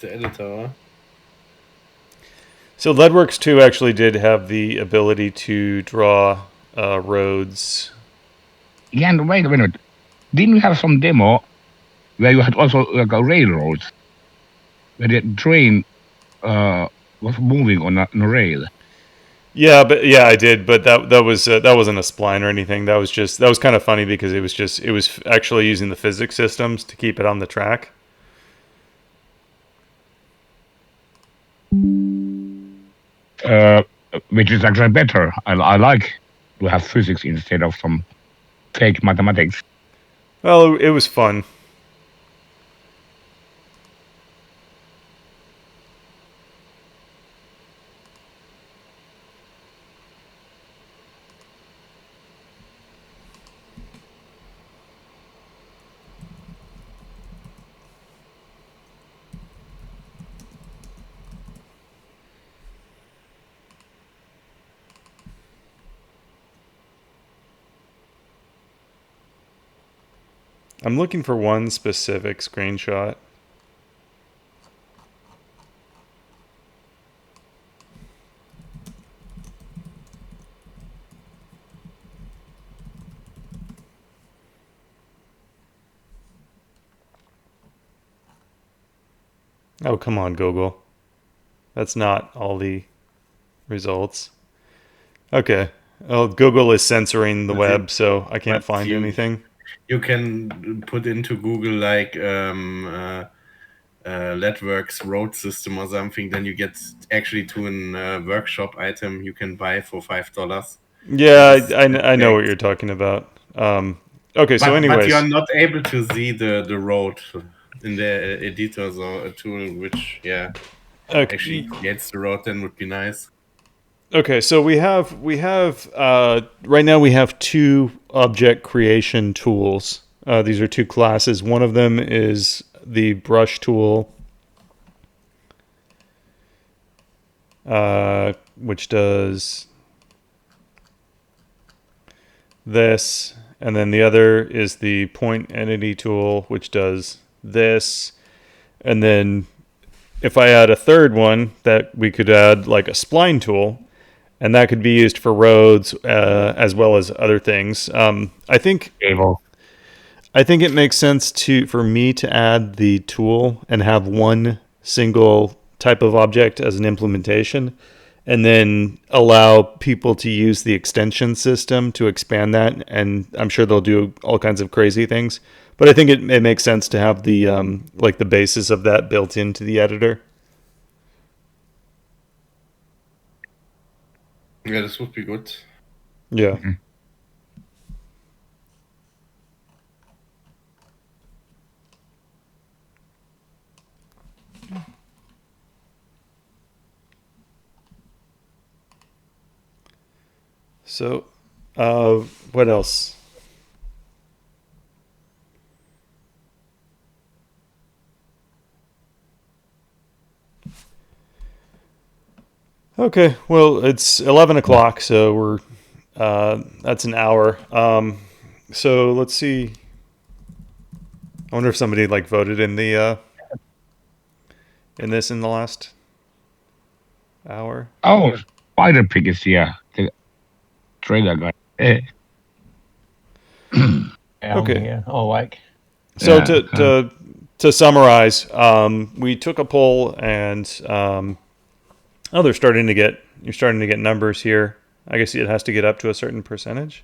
editor. Huh? So Leadworks 2 actually did have the ability to draw roads. Yeah, and wait a minute. Didn't you have some demo where you had also like a railroad, where the train was moving on a rail? Yeah, I did, but that wasn't a spline or anything. That was kind of funny because it was actually using the physics systems to keep it on the track. Which is actually better. I like to have physics instead of some fake mathematics. Well, it was fun. I'm looking for one specific screenshot. Oh, come on, Google. That's not all the results. Okay. Oh, Google is censoring the web, so I can't find anything. You can put into Google like Leadworks road system or something, then you get actually to a workshop item you can buy for $5. Yeah, I know what you're talking about. Okay, so anyways. But you are not able to see the road in the editors or a tool which actually creates the road, then would be nice. Okay, so we have right now we have two object creation tools. These are two classes. One of them is the brush tool, which does this, and then the other is the point entity tool, which does this. And then if I add a third one, that we could add like a spline tool, and that could be used for roads as well as other things. I think it makes sense for me to add the tool and have one single type of object as an implementation, and then allow people to use the extension system to expand that. And I'm sure they'll do all kinds of crazy things. But I think it makes sense to have the like the basis of that built into the editor. Yeah, this would be good. Yeah. So, what else? Okay, well, it's 11 o'clock, so we're that's an hour. So let's see. I wonder if somebody like voted in the in this in the last hour. Oh, Spider Pig is here. The trailer guy. Yeah, I'm Okay. here. Oh, like. So Yeah, to summarize, we took a poll, and you're starting to get numbers here. I guess it has to get up to a certain percentage.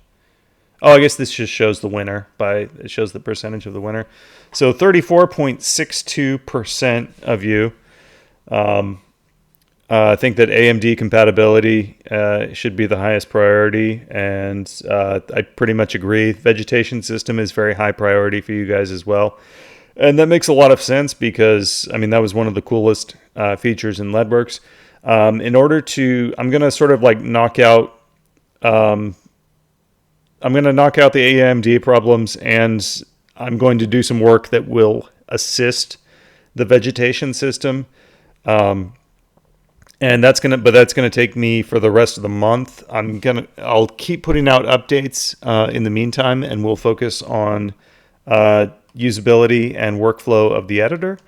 Oh, I guess this just shows the winner it shows the percentage of the winner. So 34.62% of you think that AMD compatibility should be the highest priority, and I pretty much agree. Vegetation system is very high priority for you guys as well. And that makes a lot of sense because, I mean, that was one of the coolest features in LEDWorks. I'm going to sort of like knock out the AMD problems, and I'm going to do some work that will assist the vegetation system. And that's gonna take me for the rest of the month. I'll keep putting out updates in the meantime, and we'll focus on usability and workflow of the editor.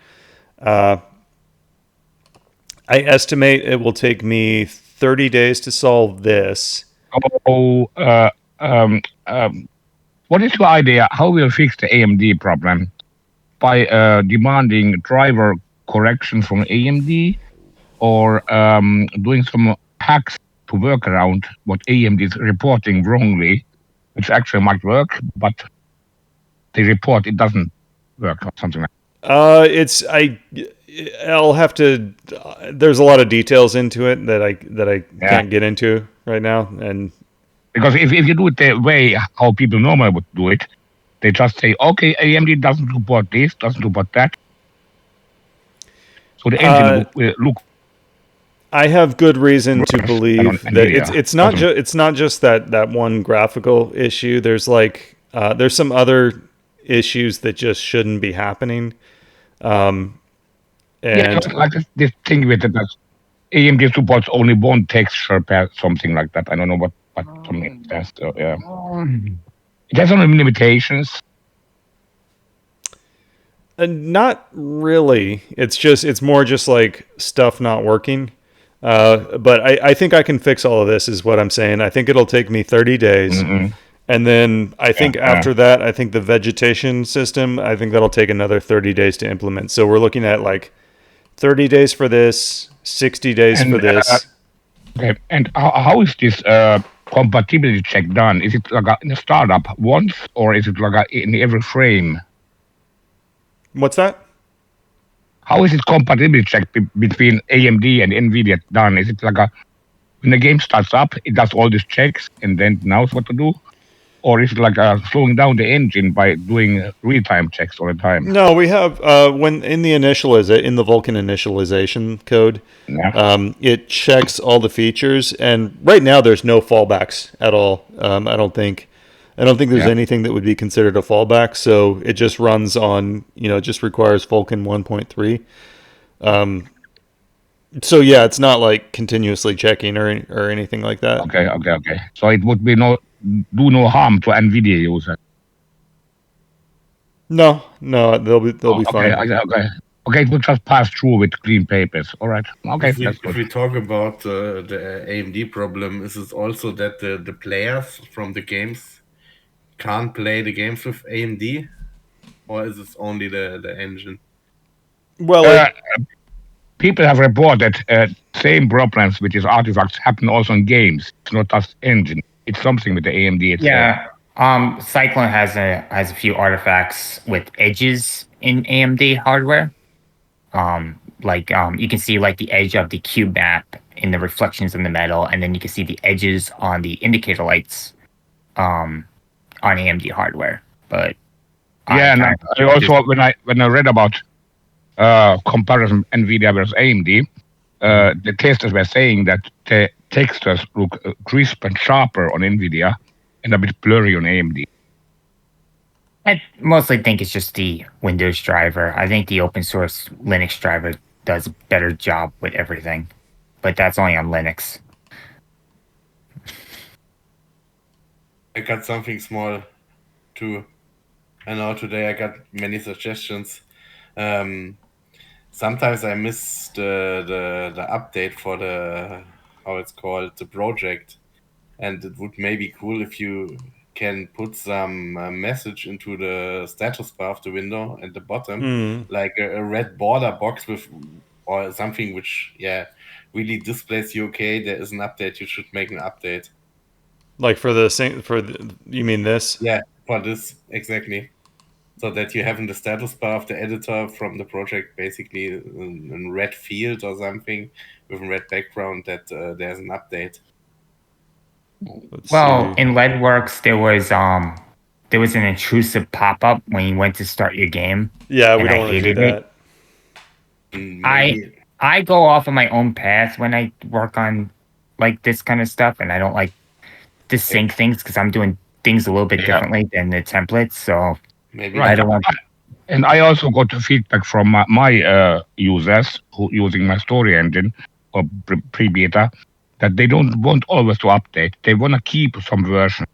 I estimate it will take me 30 days to solve this. what is your idea? How we'll fix the AMD problem? By demanding driver correction from AMD, or doing some hacks to work around what AMD is reporting wrongly, which actually might work, but they report it doesn't work or something like that. I'll have to. There's a lot of details into it that I can't get into right now, and Because if you do it the way how people normally would do it, they just say, okay, AMD doesn't support this, doesn't support that. So the engine will look. I have good reason to believe that NVIDIA. it's not just that one graphical issue. There's there's some other issues that just shouldn't be happening. And Like this thing with it, that AMD supports only one texture per something like that. I don't know what something like that. So yeah, it has some limitations. not really. It's more just like stuff not working. But I think I can fix all of this, is what I'm saying. I think it'll take me 30 days. And then I think after that, I think the vegetation system, I think that'll take another 30 days to implement. So we're looking at like 30 days for this, 60 days for this. Okay. And how is this compatibility check done? Is it like in a startup once, or is it like in every frame? What's that? How is this compatibility check between AMD and NVIDIA done? Is it like when the game starts up, it does all these checks and then knows what to do? Or is it like slowing down the engine by doing real-time checks all the time? No, we have when in the Vulkan initialization code, it checks all the features, and right now there's no fallbacks at all. I don't think there's anything that would be considered a fallback. So it just runs on, it just requires Vulkan 1.3. So yeah, it's not like continuously checking or anything like that. Okay. So it would be do no harm to NVIDIA users. No, they'll be fine. Okay, it will just pass through with clean papers. All right. Okay, that's good. If we talk about the AMD problem, is it also that the players from the games can't play the games with AMD, or is it only the engine? Well, people have reported same problems, which is artifacts, happen also in games. It's not just engine. It's something with the AMD itself. Yeah. Cyclone has a few artifacts with edges in AMD hardware. You can see like the edge of the cube map in the reflections in the metal, and then you can see the edges on the indicator lights on AMD hardware. But Yeah, and I also when I read about comparison NVIDIA versus AMD, the testers were saying that the textures look crisp and sharper on NVIDIA and a bit blurry on AMD. I mostly think it's just the Windows driver. I think the open source Linux driver does a better job with everything, but that's only on Linux. I got something small too. I know today I got many suggestions. Sometimes I miss the update for the how it's called, the project, and it would maybe cool if you can put some message into the status bar of the window at the bottom, like a red border box with or something which really displays you okay, there is an update, you should make an update. Like you mean this? Yeah, for this exactly. So that you have in the status bar of the editor from the project basically in red field or something with a red background that there's an update. Let's Well, see. in LEDWorks, there was an intrusive pop-up when you went to start your game. Yeah, we and don't I want to do hated that. Maybe, I go off of my own path when I work on like this kind of stuff, and I don't like to sync things because I'm doing things a little bit differently than the templates. So maybe I don't want. And I also got the feedback from my users who using my story engine or pre-beta that they don't want always to update. They want to keep some version.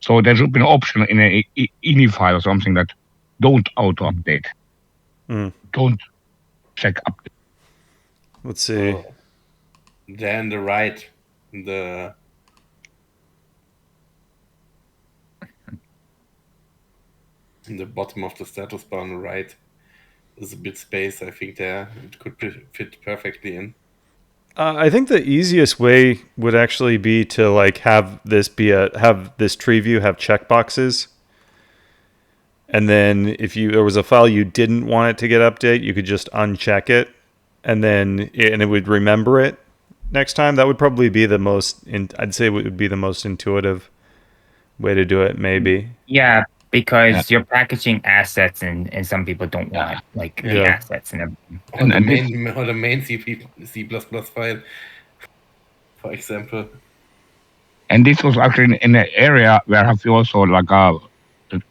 So there should be an option in an ini file or something that don't auto update. Don't check update. Let's see. there on the right, the in the bottom of the status bar on the right is a bit space. I think there it could fit perfectly in. I think the easiest way would actually be to like have this tree view have checkboxes, and then if there was a file you didn't want it to get update, you could just uncheck it, and it would remember it next time. That would probably be the most. I'd say it would be the most intuitive way to do it, maybe. Yeah, because you're packaging assets, and some people don't want the assets and everything. Or the main C++ file, for example. And this was actually in an area where I have also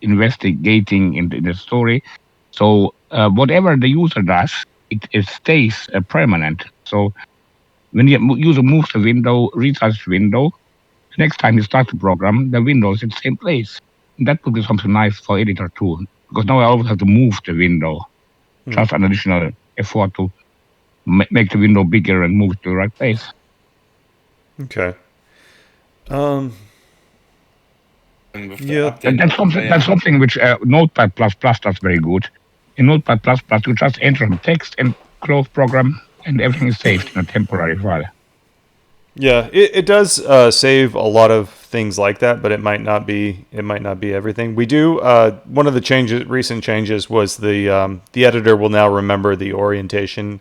investigating in the story. So whatever the user does, it stays permanent. So when the user moves the window, restarts the window, next time you start the program, the window is in the same place. That would be something nice for editor too, because now I always have to move the window. Just an additional effort to make the window bigger and move it to the right place. Okay. And that's something which Notepad++ does very good. In Notepad++, you just enter the text and close program, and everything is saved in a temporary file. Yeah, it does save a lot of things like that, but it might not be everything. We do one of the recent changes was the editor will now remember the orientation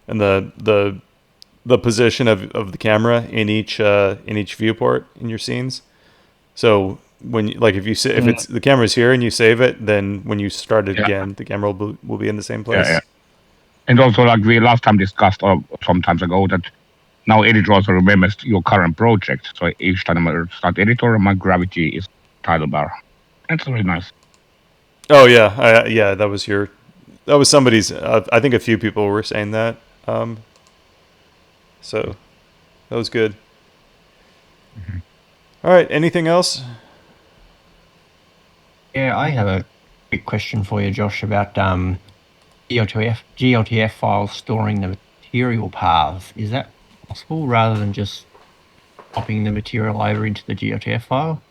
and the position of the camera in each viewport in your scenes. So when if it's the camera's here and you save it, then when you start it again, the camera will be in the same place. Yeah. And also, like we last time discussed, or some times ago, that now editor also remembers your current project. So each time I start editor, my gravity is title bar. That's really nice. Oh yeah, that was somebody's. I think a few people were saying that. So that was good. Mm-hmm. All right. Anything else? Yeah, I have a quick question for you, Josh, about GLTF files storing the material paths. Is that possible rather than just popping the material over into the GLTF file?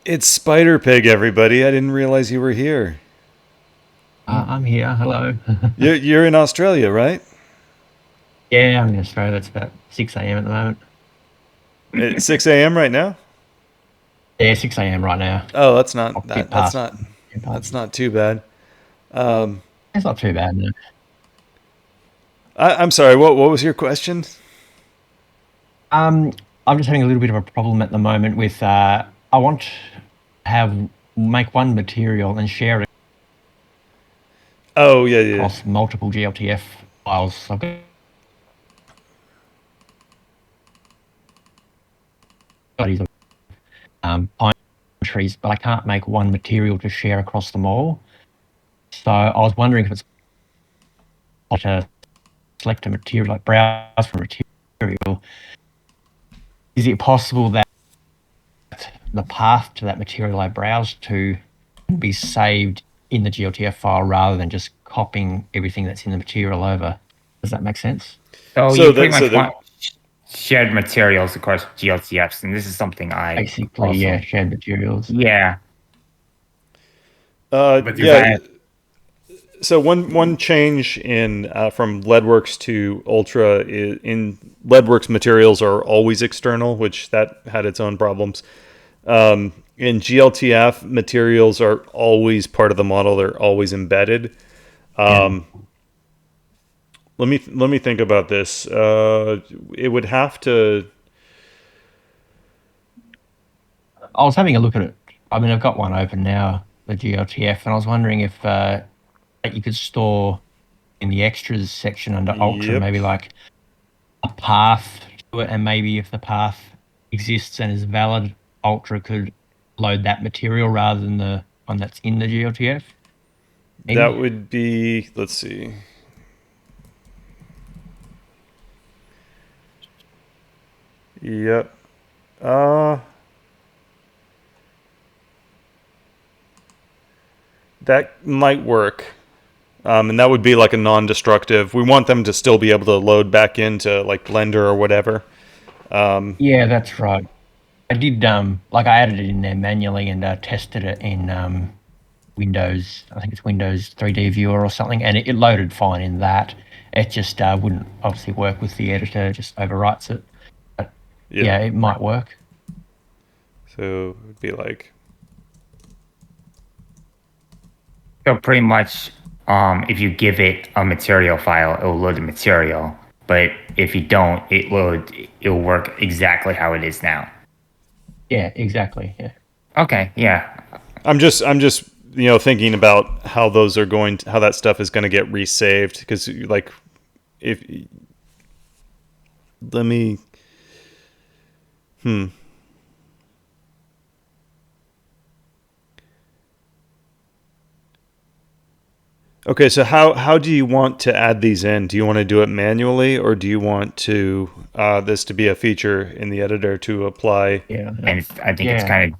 It's Spider-Pig, everybody. I didn't realize you were here. I'm here. Hello. You're in Australia, right? Yeah, I'm in Australia. It's about 6 a.m. at the moment. It's 6 a.m. right now? Yeah, 6 a.m. right now. Oh, that's not too bad. It's not too bad, no. I'm sorry. What was your question? I'm just having a little bit of a problem at the moment with. I want to make one material and share it Oh yeah, yeah. across multiple GLTF files. So I've got these pine trees, but I can't make one material to share across them all. So I was wondering if it's to select a material, like browse for material. Is it possible that the path to that material I browse to can be saved in the GLTF file rather than just copying everything that's in the material over? Does that make sense? So, So you that- pretty so much that- want shared materials across GLTFs, and this is something I Basically, also- yeah, shared materials. Yeah. But you Yeah. can- So one change in from LeadWorks to Ultra is in LeadWorks materials are always external, which that had its own problems. In GLTF, materials are always part of the model; they're always embedded. Let me think about this. It would have to. I was having a look at it. I mean, I've got one open now, the GLTF, and I was wondering if you could store in the extras section under Ultra, Yep. maybe like a path to it, and maybe if the path exists and is valid, Ultra could load that material rather than the one that's in the GLTF. Maybe. That would be. Let's see. Yep. That might work. And that would be like a non-destructive. We want them to still be able to load back into like Blender or whatever. Yeah, that's right. I did I added it in there manually and tested it in Windows. I think it's Windows 3D Viewer or something, and it loaded fine in that. It just wouldn't obviously work with the editor. It just overwrites it. But yeah, it might work. So it would be like. So pretty much, if you give it a material file, it will load the material. But if you don't, it'll work exactly how it is now. Yeah, exactly. Yeah. Okay. Yeah. I'm just thinking about how those are how that stuff is going to get resaved, because like if let me Okay, so how do you want to add these in? Do you want to do it manually, or do you want to this to be a feature in the editor to apply? Yeah. And I think it's kind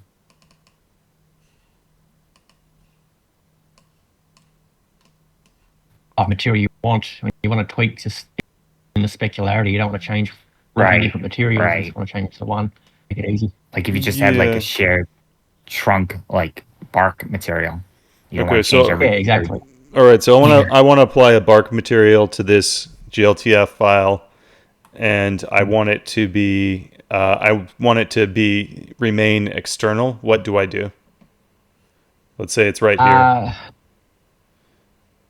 of material you want. When you want to tweak just in the specularity, you don't want to change Right, different materials. You right. just want to change the one. Make it easy. like if you just had like Yeah. a shared trunk, like bark material. You don't Okay, want to change so- every. Yeah, exactly. All right, so I want to apply a bark material to this GLTF file, and I want it to be remain external. What do I do? Let's say it's right here.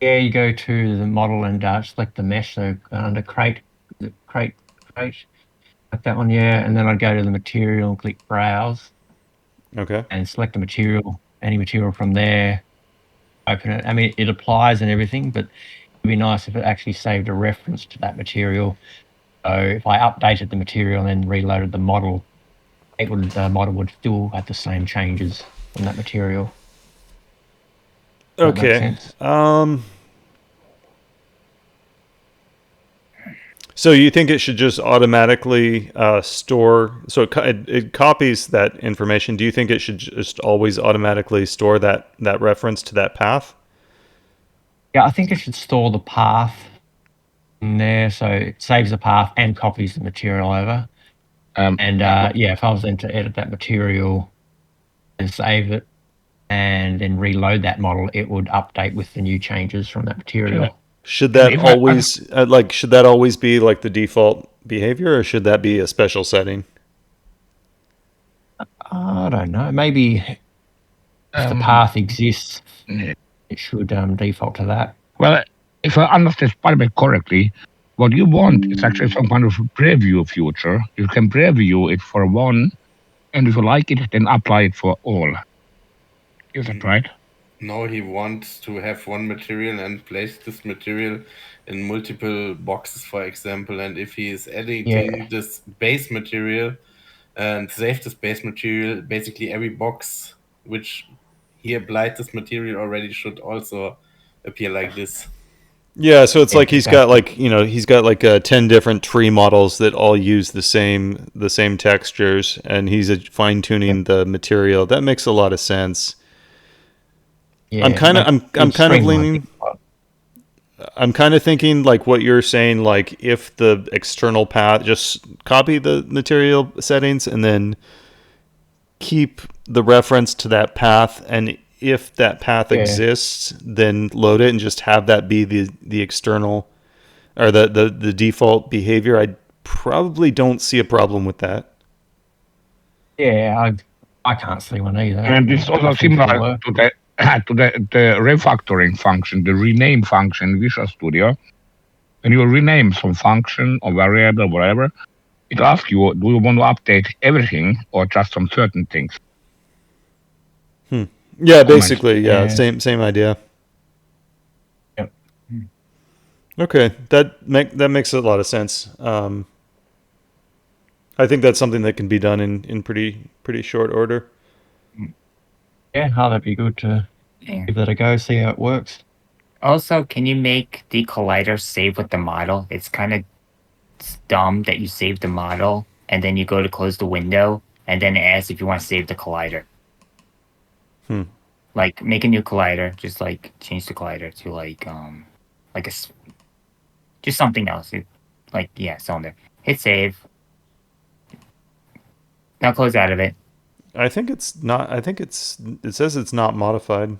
Yeah, you go to the model and select the mesh. So under crate, like that one, yeah. And then I'd go to the material and click browse Okay. and select a material, any material from there. Open it. I mean, it applies and everything, but it'd be nice if it actually saved a reference to that material. So if I updated the material and then reloaded the model, the model would still have the same changes on that material. Does that make Okay. sense? So you think it should just automatically store? So it copies that information. Do you think it should just always automatically store that reference to that path? Yeah, I think it should store the path in there, so it saves the path and copies the material over. If I was then to edit that material and save it and then reload that model, it would update with the new changes from that material. Sure. Should that If I- always be like the default behavior, or should that be a special setting? I don't know. Maybe if the path exists, yeah. it should default to that. Well, if I understand Spider-Man correctly, what you want is actually some kind of preview feature. You can preview it for one, and if you like it, then apply it for all. Is that right? No, he wants to have one material and place this material in multiple boxes, for example. And if he is editing this base material and save this base material, basically every box which he applied this material already should also appear like this. Yeah, so it's like he's got like, you know, he's got like 10 different tree models that all use the same textures, and he's fine tuning the material. That makes a lot of sense. Yeah, I'm kind of streamlining. I'm kind of thinking like what you're saying, like if the external path, just copy the material settings and then keep the reference to that path, and if that path exists, then load it and just have that be the external or the default behavior. I probably don't see a problem with that. Yeah, I can't see one either. And it's also I think it'll similar work. to the refactoring function, the rename function in Visual Studio. When you rename some function or variable, whatever, it asks you, do you want to update everything or just some certain things? Yeah, basically, Yeah. same idea. Yep. Okay, that makes a lot of sense. I think that's something that can be done in pretty short order. Yeah, that'd be good to Yeah. give that a go, see how it works. Also, can you make the collider save with the model? It's kind of dumb that you save the model and then you go to close the window and then it asks if you want to save the collider. Like make a new collider, just like change the collider to like just something else. Cylinder. Hit save. Now close out of it. I think it's not. I think it says it's not modified.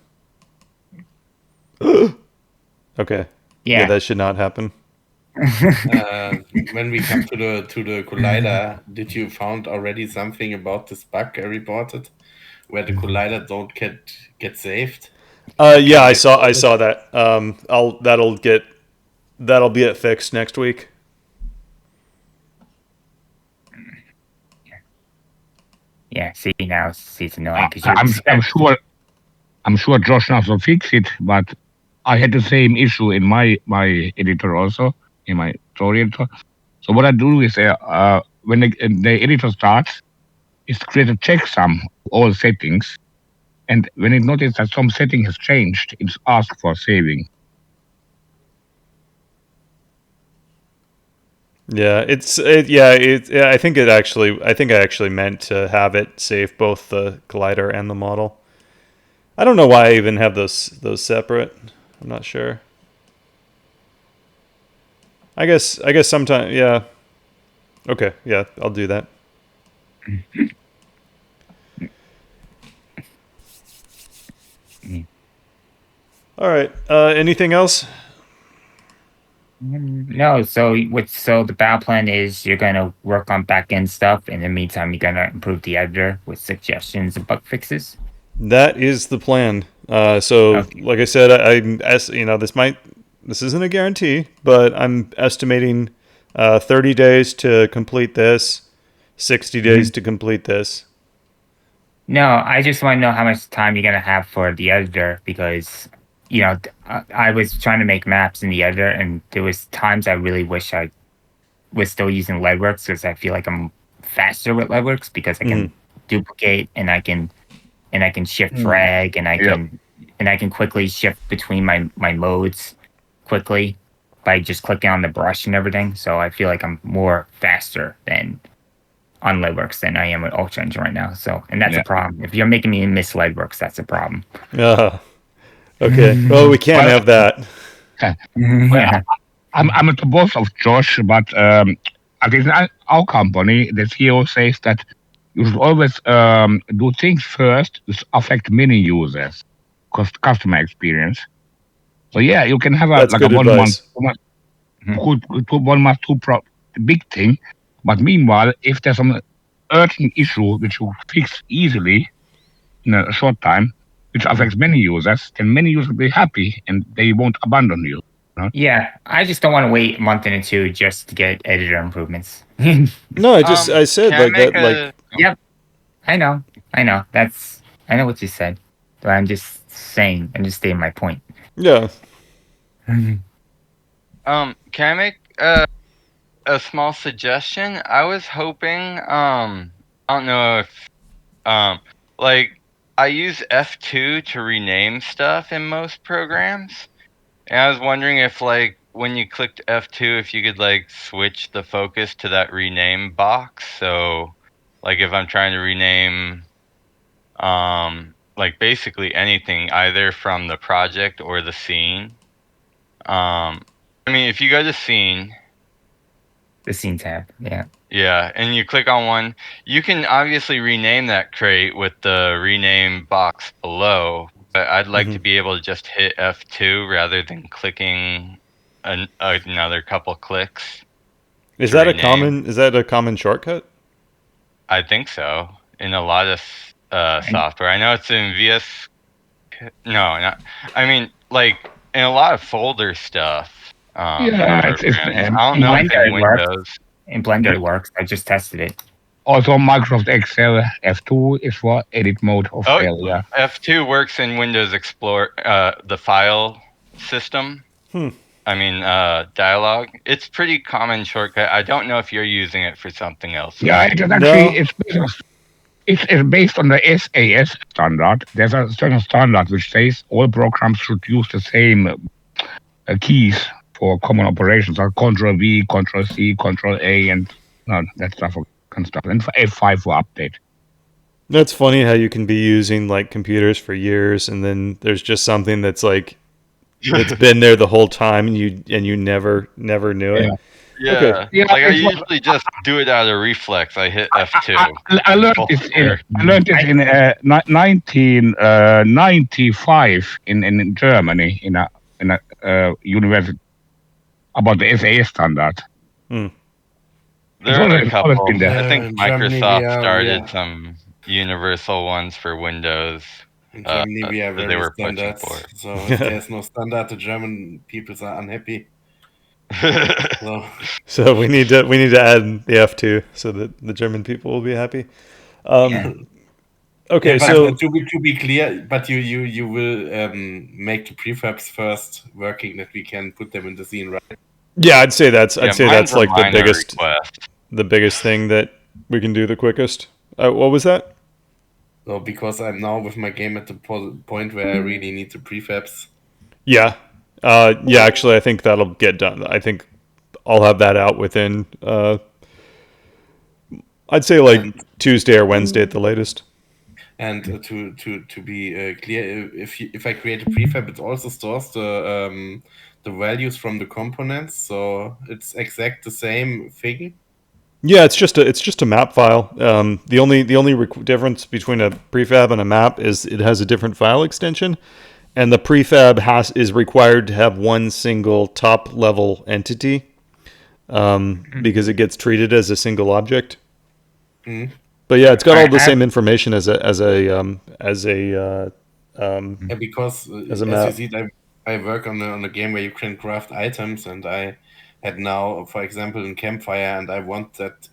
Okay. Yeah. That should not happen. When we come to the collider, did you found already something about this bug I reported, where the collider don't get saved? Yeah, I saw that. That'll be it fixed next week. Yeah, see now it's annoying because I'm sure Josh knows to fix it, but I had the same issue in my editor also, in my story editor. So what I do is when the editor starts, is create a checksum of all settings, and when it notices that some setting has changed, it's asked for saving. Yeah, I think I actually meant to have it save both the collider and the model. I don't know why I even have those separate. I'm not sure. I guess sometime, yeah. Okay, yeah, I'll do that. All right. Anything else? No, so the battle plan is you're gonna work on back end stuff. In the meantime, you're gonna improve the editor with suggestions and bug fixes. That is the plan. Like I said, this isn't a guarantee, but I'm estimating 30 days to complete this, 60 days to complete this. No, I just want to know how much time you're gonna have for the editor because, I was trying to make maps in the editor, and there was times I really wish I was still using Leadworks because I feel like I'm faster with Leadworks because I can duplicate and I can shift frag and I can quickly shift between my modes quickly by just clicking on the brush and everything. So I feel like I'm more faster than on Leadworks than I am with Ultra Engine right now. So, and that's a problem. If you're making me miss Leadworks, that's a problem. Okay. Well, we can't have that. Yeah. I'm at the boss of Josh, but at least in our company, the CEO says that you should always do things first that affect many users, customer experience. So yeah, you can have That's good advice. 1 month, big thing, but meanwhile, if there's some urgent issue which you fix easily in a short time, which affects many users, then many users will be happy and they won't abandon you. Yeah, I just don't want to wait a month and two just to get editor improvements. No, I said can I like make that. Like Yep, I know. I know what you said, but I'm just stating my point. yeah. can I make a small suggestion? I was hoping, I don't know if, like, I use F2 to rename stuff in most programs, and I was wondering if, like, when you clicked F2, if you could, like, switch the focus to that rename box. So, like, if I'm trying to rename, like, basically anything, either from the project or the scene. I mean, if you go to scene, The scene tab, yeah. yeah, and you click on one, you can obviously rename that crate with the rename box below, but I'd like to be able to just hit F2 rather than clicking another couple clicks. Is to that rename. is that a common shortcut? I think so. In a lot of software. I know it's in VS. No, not. I mean, like in a lot of folder stuff. Yeah, it's programs. I don't In know if Blender in it works. Windows. In Blender it works. I just tested it. also Microsoft Excel F2 is for edit mode of Oh, cell. Yeah. F2 works in Windows Explorer, the file system. I mean, dialogue. It's pretty common shortcut. I don't know if you're using it for something else. Yeah, it is actually it's based on the SAS standard. There's a certain standard which says all programs should use the same keys for common operations, like Control V, Control C, Control A, and that stuff kind of stuff. And for F5 for update. That's funny how you can be using like computers for years, and then there's just something that's like it's been there the whole time, and you never knew it. Yeah. Yeah. Okay. Yeah, Like I it's what- usually just do it out of reflex. I hit F2. I learned this in 1995 in Germany in a university about the SAS standard. There It's are always a couple. been there. I think In Germany, Microsoft we are- started some universal ones for Windows. In Germany, we are that they very were pushing standard. for. So if there's no standard, the German people are unhappy. So So we need to add the F2 so that the German people will be happy. Okay, but so to be clear, but you will make the prefabs first working that we can put them in the scene, right? yeah, I'd say that's mine's like a the minor biggest thing that we can do the quickest. What was that? So because I'm now with my game at the point where I really need the prefabs. Yeah. Yeah, actually I think that'll get done. I think I'll have that out within I'd say like Tuesday or Wednesday at the latest. And to be clear, if I create a prefab, it also stores the values from the components, so it's exact the same thing. Yeah, it's just a map file. The only difference between a prefab and a map is it has a different file extension, and the prefab is required to have one single top level entity because it gets treated as a single object. But yeah, it's got all the same information as a Yeah, because as a as map. you see, I work on a game where you can craft items, and I had now, for example, in Campfire, and I want that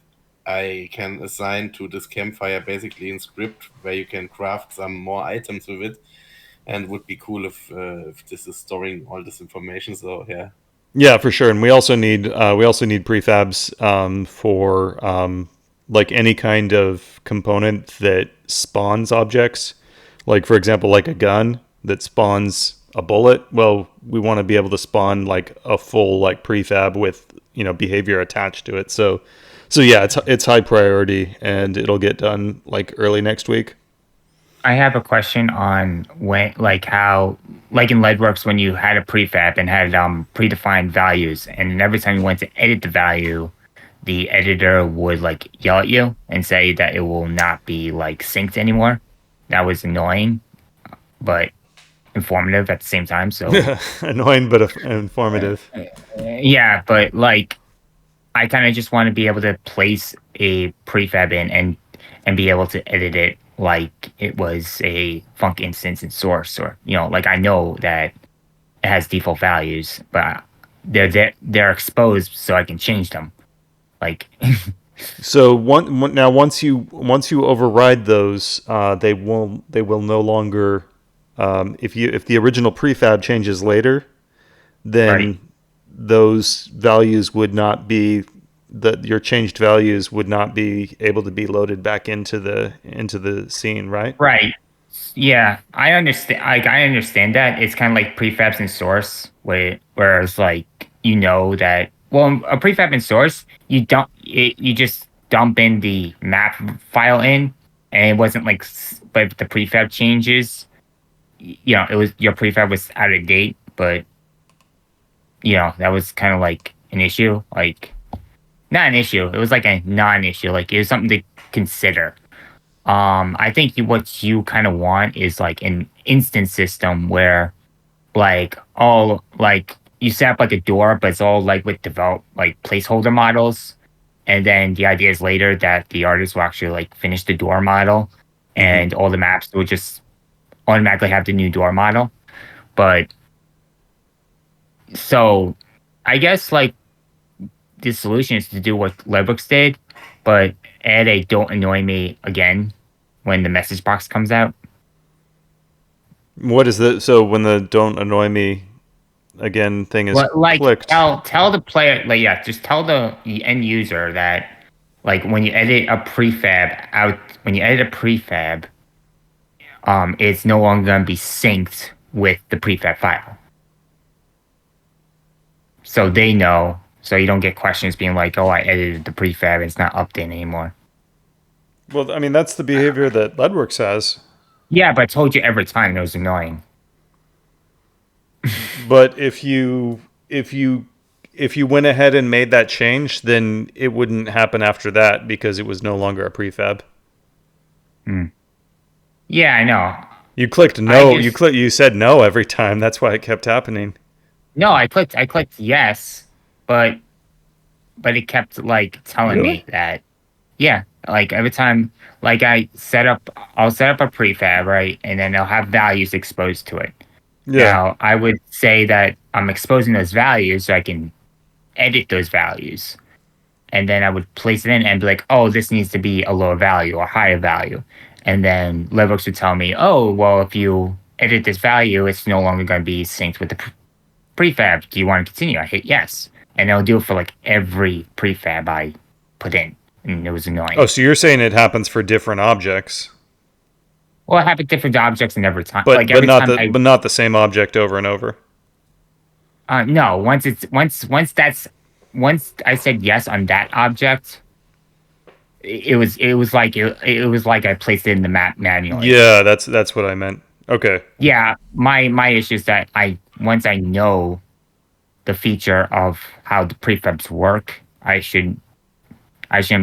I can assign to this Campfire basically in script where you can craft some more items with it, and would be cool if this is storing all this information. So yeah. Yeah, for sure. And we also need prefabs for like any kind of component that spawns objects. Like for example, like a gun that spawns a bullet. Well, we want to be able to spawn like a full like prefab with behavior attached to it. So yeah, it's high priority, and it'll get done like early next week. I have a question on when, like how, like in Leadworks, when you had a prefab and had predefined values, and every time you went to edit the value, the editor would like yell at you and say that it will not be like synced anymore. That was annoying, but informative at the same time. So Annoying but informative. yeah, but like I kind of just want to be able to place a prefab in and be able to edit it like it was a func instance in source, or like I know that it has default values, but they're exposed so I can change them. Like, So once you override those, they will no longer. If the original prefab changes later, then Right. those values would not be your changed values would not be able to be loaded back into the scene, right? right. Yeah, I understand. Like, I understand that it's kind of like prefabs and source, whereas like that. Well, a prefab and source, you just dump in the map file in, and it wasn't like. But if the prefab changes, it was your prefab was out of date, but that was kind of like an issue. Like, not an issue. It was like a non-issue. Like, it was something to consider. I think what you kind of want is like an instance system where, like, all like you set up like a door, but it's all like with develop like placeholder models, and then the idea is later that the artist will actually like finish the door model, and all the maps will just automatically have the new door model. But so, I guess like the solution is to do what Lebrooks did, but add a "Don't annoy me again" when the message box comes out. What is the so when the "don't annoy me again" thing is Like, clicked? tell the player, like, yeah, just tell the end user that, like, when you edit a prefab, it's no longer going to be synced with the prefab file. So they know, so you don't get questions being like, "Oh, I edited the prefab, it's not updating anymore." Well, I mean that's the behavior that Ledworks has. Yeah, but I told you every time it was annoying. But if you went ahead and made that change, then it wouldn't happen after that because it was no longer a prefab. Yeah, I know. You clicked no. You said no every time. That's why it kept happening. No, I clicked yes, but it kept like telling me that, yeah, like every time, like I'll set up a prefab, right, and then I'll have values exposed to it. Yeah. Now I would say that I'm exposing those values so I can edit those values, and then I would place it in and be like, oh, this needs to be a lower value or higher value, and then Lebrooks would tell me, oh, well, if you edit this value, it's no longer going to be synced with the prefab. Do you want to continue? I hit yes, and I'll do it for like every prefab I put in, and it was annoying. Oh, so you're saying it happens for different objects? Well, I have different objects in every time, but not the same object over and over. No, once I said yes on that object, it was like I placed it in the map manually. Yeah, that's what I meant. Okay. Yeah, my issue is that once I know the feature of how the prefabs work, I shouldn't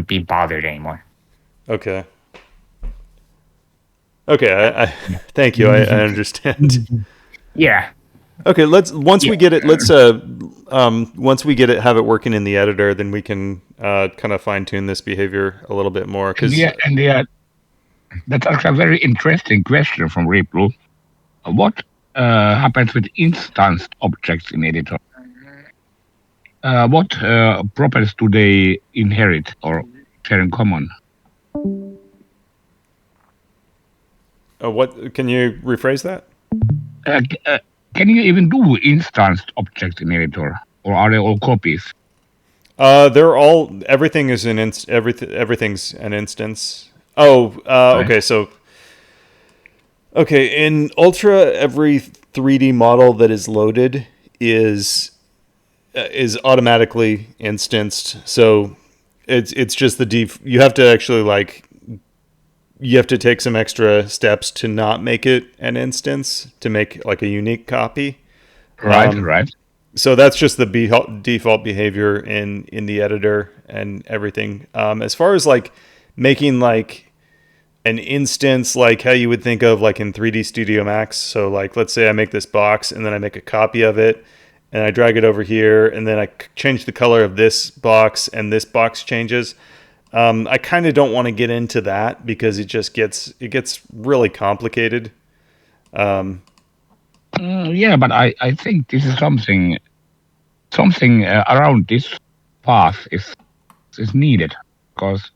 be bothered anymore. Okay. Okay, I thank you. I understand. Yeah. Okay, once we get it, have it working in the editor, then we can kind of fine tune this behavior a little bit more. That's actually a very interesting question from Ripple. What happens with instanced objects in editor? What properties do they inherit or share in common? What can you rephrase that? Can you even do instanced objects in editor, or are they all copies? Everything's an instance. Okay, so in Ultra, every 3D model that is loaded is automatically instanced. So it's just you have to actually you have to take some extra steps to not make it an instance, to make like a unique copy. Right. So that's just the default behavior in the editor and everything. As far as like making like an instance, like how you would think of like in 3D Studio Max. So like, let's say I make this box and then I make a copy of it and I drag it over here and then I change the color of this box and this box changes. I kind of don't want to get into that because it gets really complicated. Yeah, but I think this is something something around this path is needed, because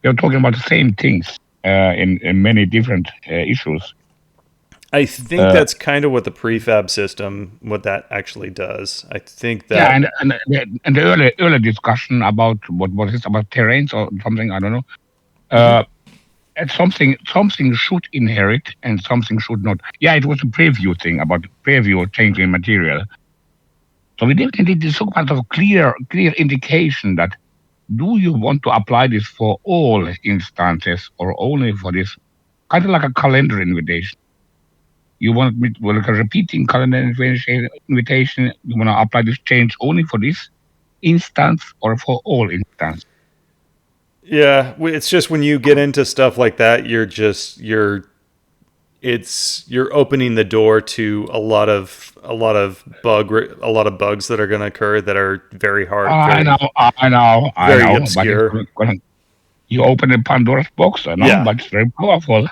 we're talking about the same things in many different issues. I think that's kind of what the prefab system, what that actually does. I think that Yeah, and the earlier discussion about what is about terrains or something, I don't know. And something should inherit and something should not. Yeah, it was a preview thing about preview changing material. So we definitely need some kind of clear indication that do you want to apply this for all instances or only for this, kind of like a calendar invitation. You want me to, like a repeating calendar invitation? You want to apply this change only for this instance or for all instances? yeah, it's just when you get into stuff like that, you're opening the door to a lot of bugs that are going to occur that are very hard. I know. Very obscure. But you open a Pandora's box, I know, Yeah. but it's very powerful.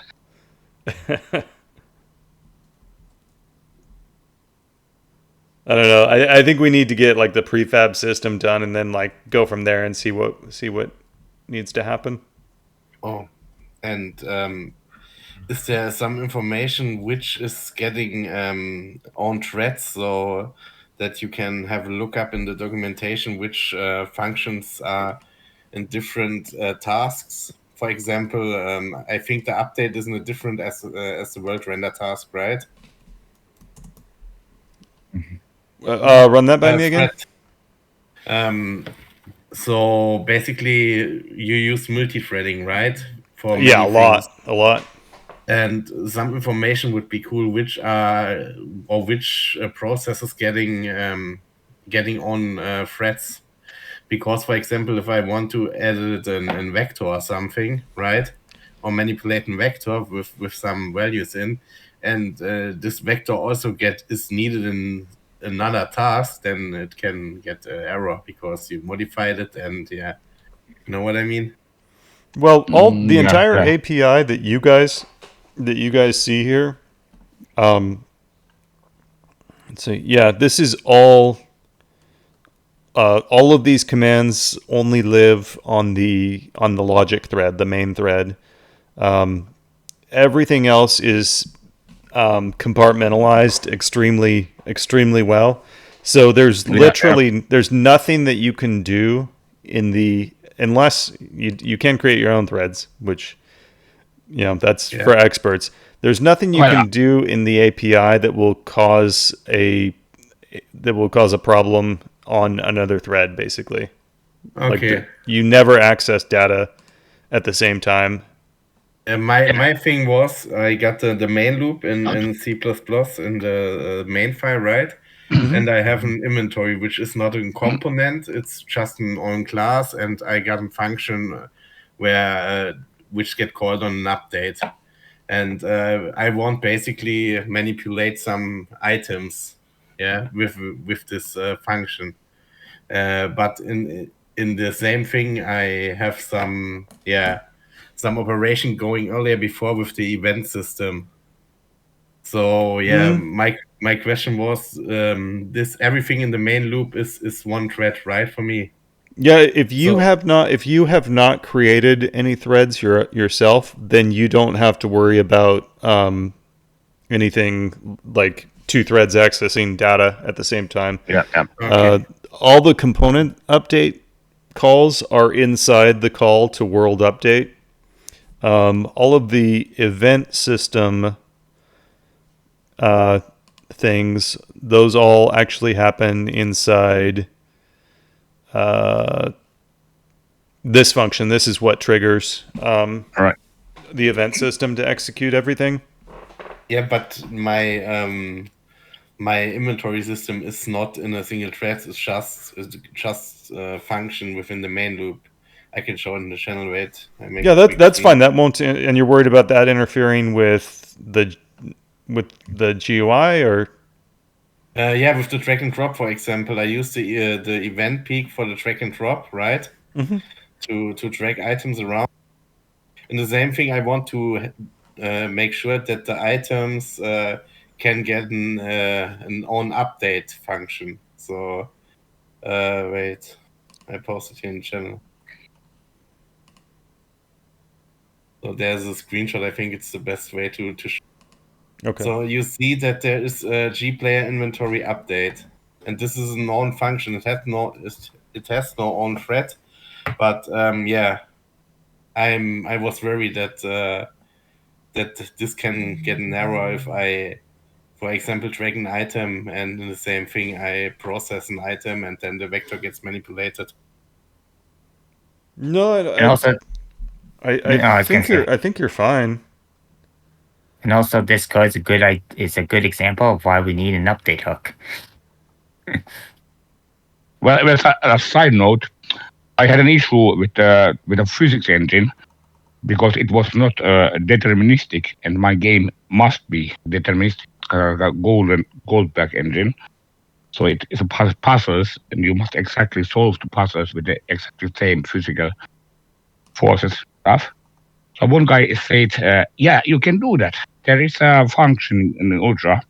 I don't know. I think we need to get like the prefab system done and then like go from there and see what needs to happen. Oh, and is there some information which is getting on threads so that you can have a look up in the documentation which functions are in different tasks? For example, I think the update isn't different as the world render task, right? Run that by me again. So basically, you use multi-threading, right? For Yeah, many a things. lot. And some information would be cool, which processes getting on threads. Because, for example, if I want to edit an vector or something, right, or manipulate a vector with some values in, and this vector also is needed in another task, then it can get an error because you modified it, and yeah, you know what I mean? Well, the Yeah, entire yeah. API that you guys see here, so yeah, this is all of these commands only live on the logic thread, the main thread. Everything else is compartmentalized extremely well. So there's literally there's nothing that you can do unless you can create your own threads, which that's for experts. There's nothing you can do in the API that will cause a problem on another thread, basically. Okay. Like you never access data at the same time. My thing was I got the main loop in C++ in the main file, right? And I have an inventory which is not a component; it's just an own class, and I got a function where which get called on an update, and I want basically manipulate some items, with this function. But in the same thing, I have some operation going earlier before with the event system. So my question was, this everything in the main loop is one thread, right, for me? Yeah, if you have not created any threads yourself, then you don't have to worry about anything like two threads accessing data at the same time. Yeah. Okay. All the component update calls are inside the call to world update. All of the event system things, those all actually happen inside this function. This is what triggers Right. the event system to execute everything. Yeah, but my my inventory system is not in a single thread. It's just a function within the main loop. I can show it in the channel. Wait. Yeah, that's fine. That won't. And you're worried about that interfering with the GUI or? Yeah, with the drag and drop, for example, I use the event peak for the drag and drop, right? To drag items around. And the same thing, I want to make sure that the items can get an on update function. So Wait, I posted here in the channel. So there's a screenshot. I think it's the best way to show. Okay. So you see that there is a GPlayer inventory update, and this is a known function. It has no own thread, but yeah, I was worried that that this can get an error if I, for example, drag an item and in the same thing I process an item and then the vector gets manipulated. No, And also, I I was think gonna I think you're fine. and also this code is a good example of why we need an update hook. Well, as a side note, I had an issue with the physics engine because it was not deterministic, and my game must be deterministic, Goldberg engine. So it is a puzzles, and you must exactly solve the puzzles with the exactly same physical forces stuff. So one guy said, "Yeah, you can do that. There is a function in the Ultra.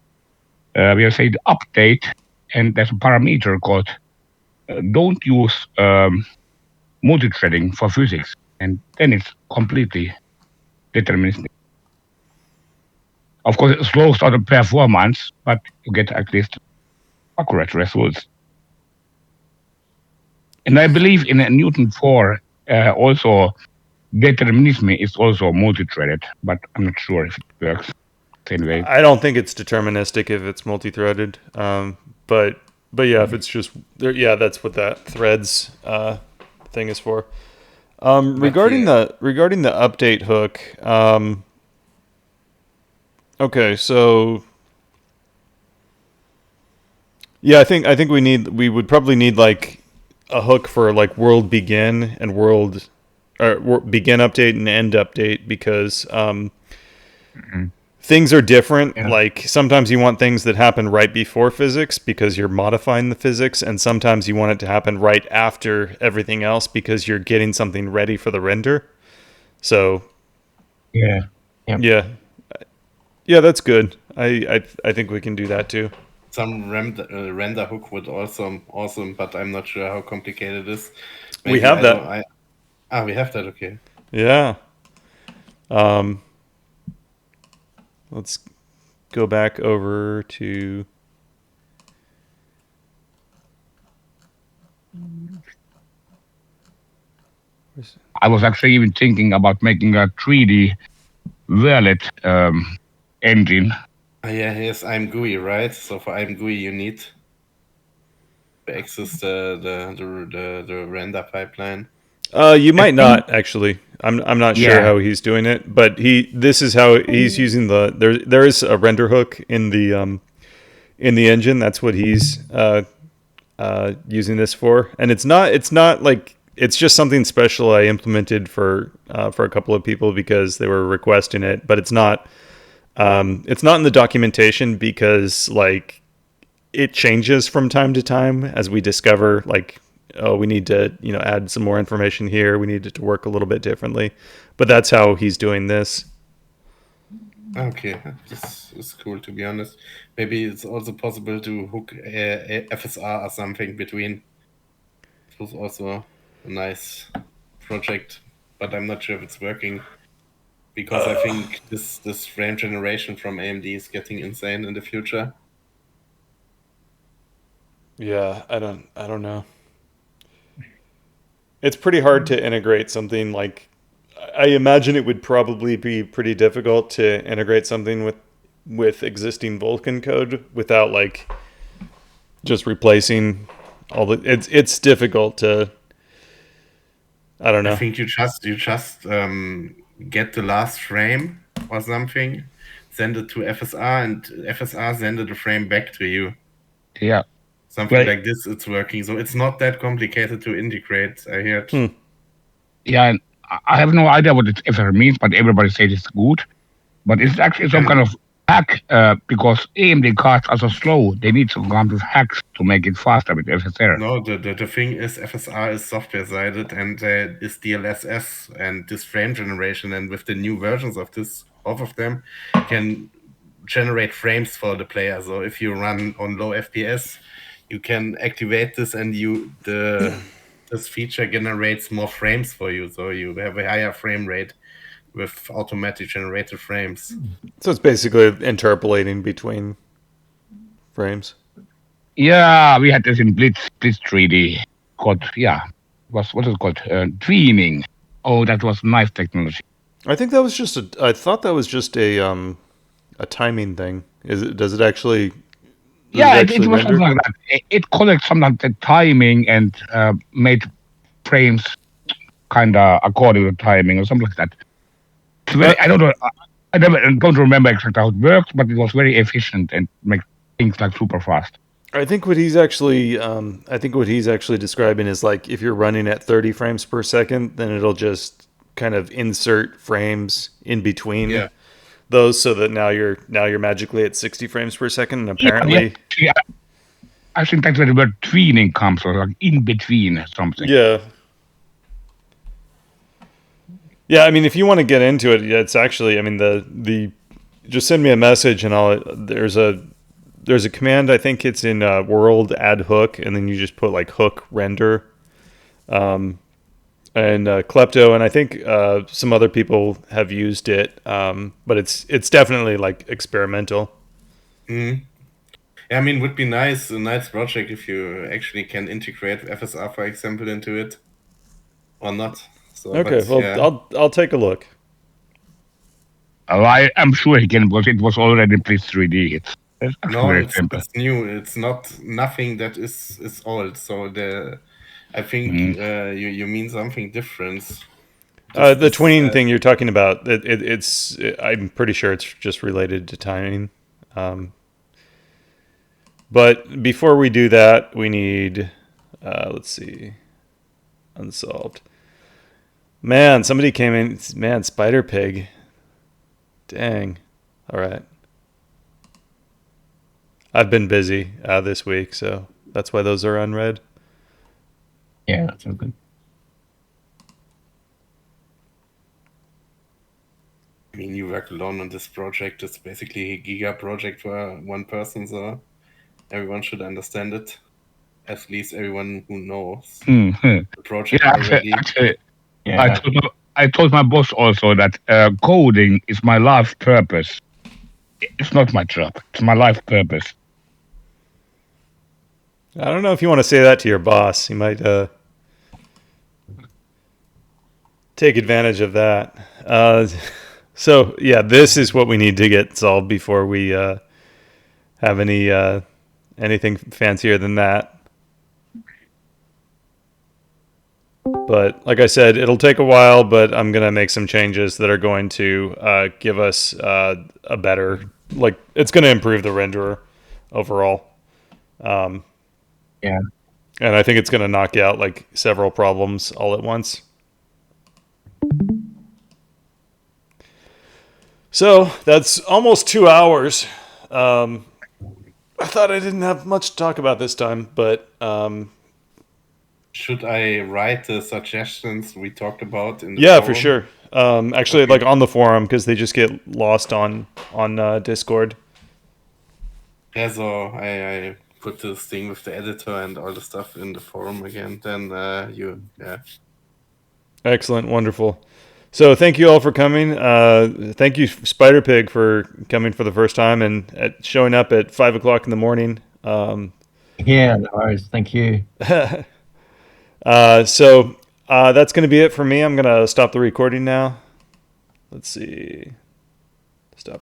We have said update, and there's a parameter called don't use multi-threading for physics, and then it's completely deterministic. Of course, it slows down the performance, but you get at least accurate results. And I believe in Newton 4, also determinism is also multi-threaded, but I'm not sure if it works same way. I don't think it's deterministic if it's multi-threaded. But yeah, if it's just yeah, that's what that threads thing is for. Regarding the update hook. Okay, so yeah, I think we would probably need like a hook for like world begin and begin update and end update because things are different. Yeah. Like sometimes you want things that happen right before physics because you're modifying the physics, and sometimes you want it to happen right after everything else because you're getting something ready for the render. So Yeah. yeah, that's good. I think we can do that too. Some render hook would also awesome, but I'm not sure how complicated it is. We have that. We have that. Okay. Yeah. Let's go back over to. I was actually even thinking about making a 3D wallet engine. Yeah, yes, I'm GUI, right? So for I'm GUI, you need to access the render pipeline. You might not actually. I'm not sure Yeah. how he's doing it, but this is how he's using there is a render hook in the engine. That's what he's using this for, and it's not like it's just something special I implemented for a couple of people because they were requesting it, but it's not in the documentation because like it changes from time to time as we discover like, oh, we need to, add some more information here. We need it to work a little bit differently, but that's how he's doing this. Okay, this is cool, to be honest. Maybe it's also possible to hook a FSR or something between. It was also a nice project, but I'm not sure if it's working because I think this frame generation from AMD is getting insane in the future. Yeah, I don't know. It's pretty hard to integrate something like. I imagine it would probably be pretty difficult to integrate something with existing Vulkan code without like just replacing all the. It's difficult to. I don't know. I think you just get the last frame or something, send it to FSR, and FSR send the frame back to you. Yeah. Something Right. like this, it's working. So it's not that complicated to integrate, I heard. Yeah, and I have no idea what it ever means, but everybody says it's good. But it's actually some kind of hack because AMD cards are so slow. They need some kind of hacks to make it faster with FSR. No, the thing is FSR is software-sided and is DLSS and this frame generation, and with the new versions of this, both of them can generate frames for the player. So if you run on low FPS, you can activate this, and this feature generates more frames for you, so you have a higher frame rate with automatic generated frames. So it's basically interpolating between frames. Yeah, we had this in Blitz 3D called, what is it called? Tweening. Oh, that was nice technology. I think that was just I thought that was just a timing thing. Does it actually? Yeah, it was something like that. It collects something like the timing and made frames kind of according to timing or something like that. It's very, I don't know. I don't remember exactly how it works, but it was very efficient and make things like super fast. I think what he's actually describing is like if you're running at 30 frames per second, then it'll just kind of insert frames in between those, so that now you're magically at 60 frames per second, and apparently, I think that's where the word tweening comes from, like in between something. Yeah. Yeah, I mean, if you want to get into it, it's actually, I mean, the just send me a message and there's a command, I think it's in world add hook, and then you just put like hook render, and Klepto, and I think some other people have used it, but it's definitely like experimental. Mm-hmm. Yeah, I mean, it would be a nice project if you actually can integrate FSR, for example, into it, or not. So, okay, well, yeah. I'll take a look. Oh, I'm sure he can, because it was already in Blitz 3D. It's new. It's nothing that is old. So I think you mean something different. The tweening thing you're talking about, it's I'm pretty sure it's just related to timing. But before we do that, we need, let's see, unsolved. Man, somebody came in. Man, Spider Pig. Dang. All right. I've been busy this week, so that's why those are unread. Yeah, that's all good. I mean, you work alone on this project. It's basically a giga project for one person, so everyone should understand it. At least everyone who knows the project already. Actually, I told my boss also that coding is my life purpose. It's not my job. It's my life purpose. I don't know if you want to say that to your boss. He might take advantage of that. So, yeah, this is what we need to get solved before we have anything fancier than that. But like I said, it'll take a while, but I'm going to make some changes that are going to give us a better, like, it's going to improve the renderer overall. Yeah. And I think it's going to knock out like several problems all at once. So that's almost 2 hours. I thought I didn't have much to talk about this time, but should I write the suggestions we talked about in the forum? For sure. Actually, okay. Like on the forum, because they just get lost on Discord. Yeah, so I put this thing with the editor and all the stuff in the forum again. Then Excellent, wonderful. So thank you all for coming. Thank you, Spider Pig, for coming for the first time and showing up at 5 o'clock in the morning. Yeah, no worries. Thank you. So that's going to be it for me. I'm going to stop the recording now. Let's see. Stop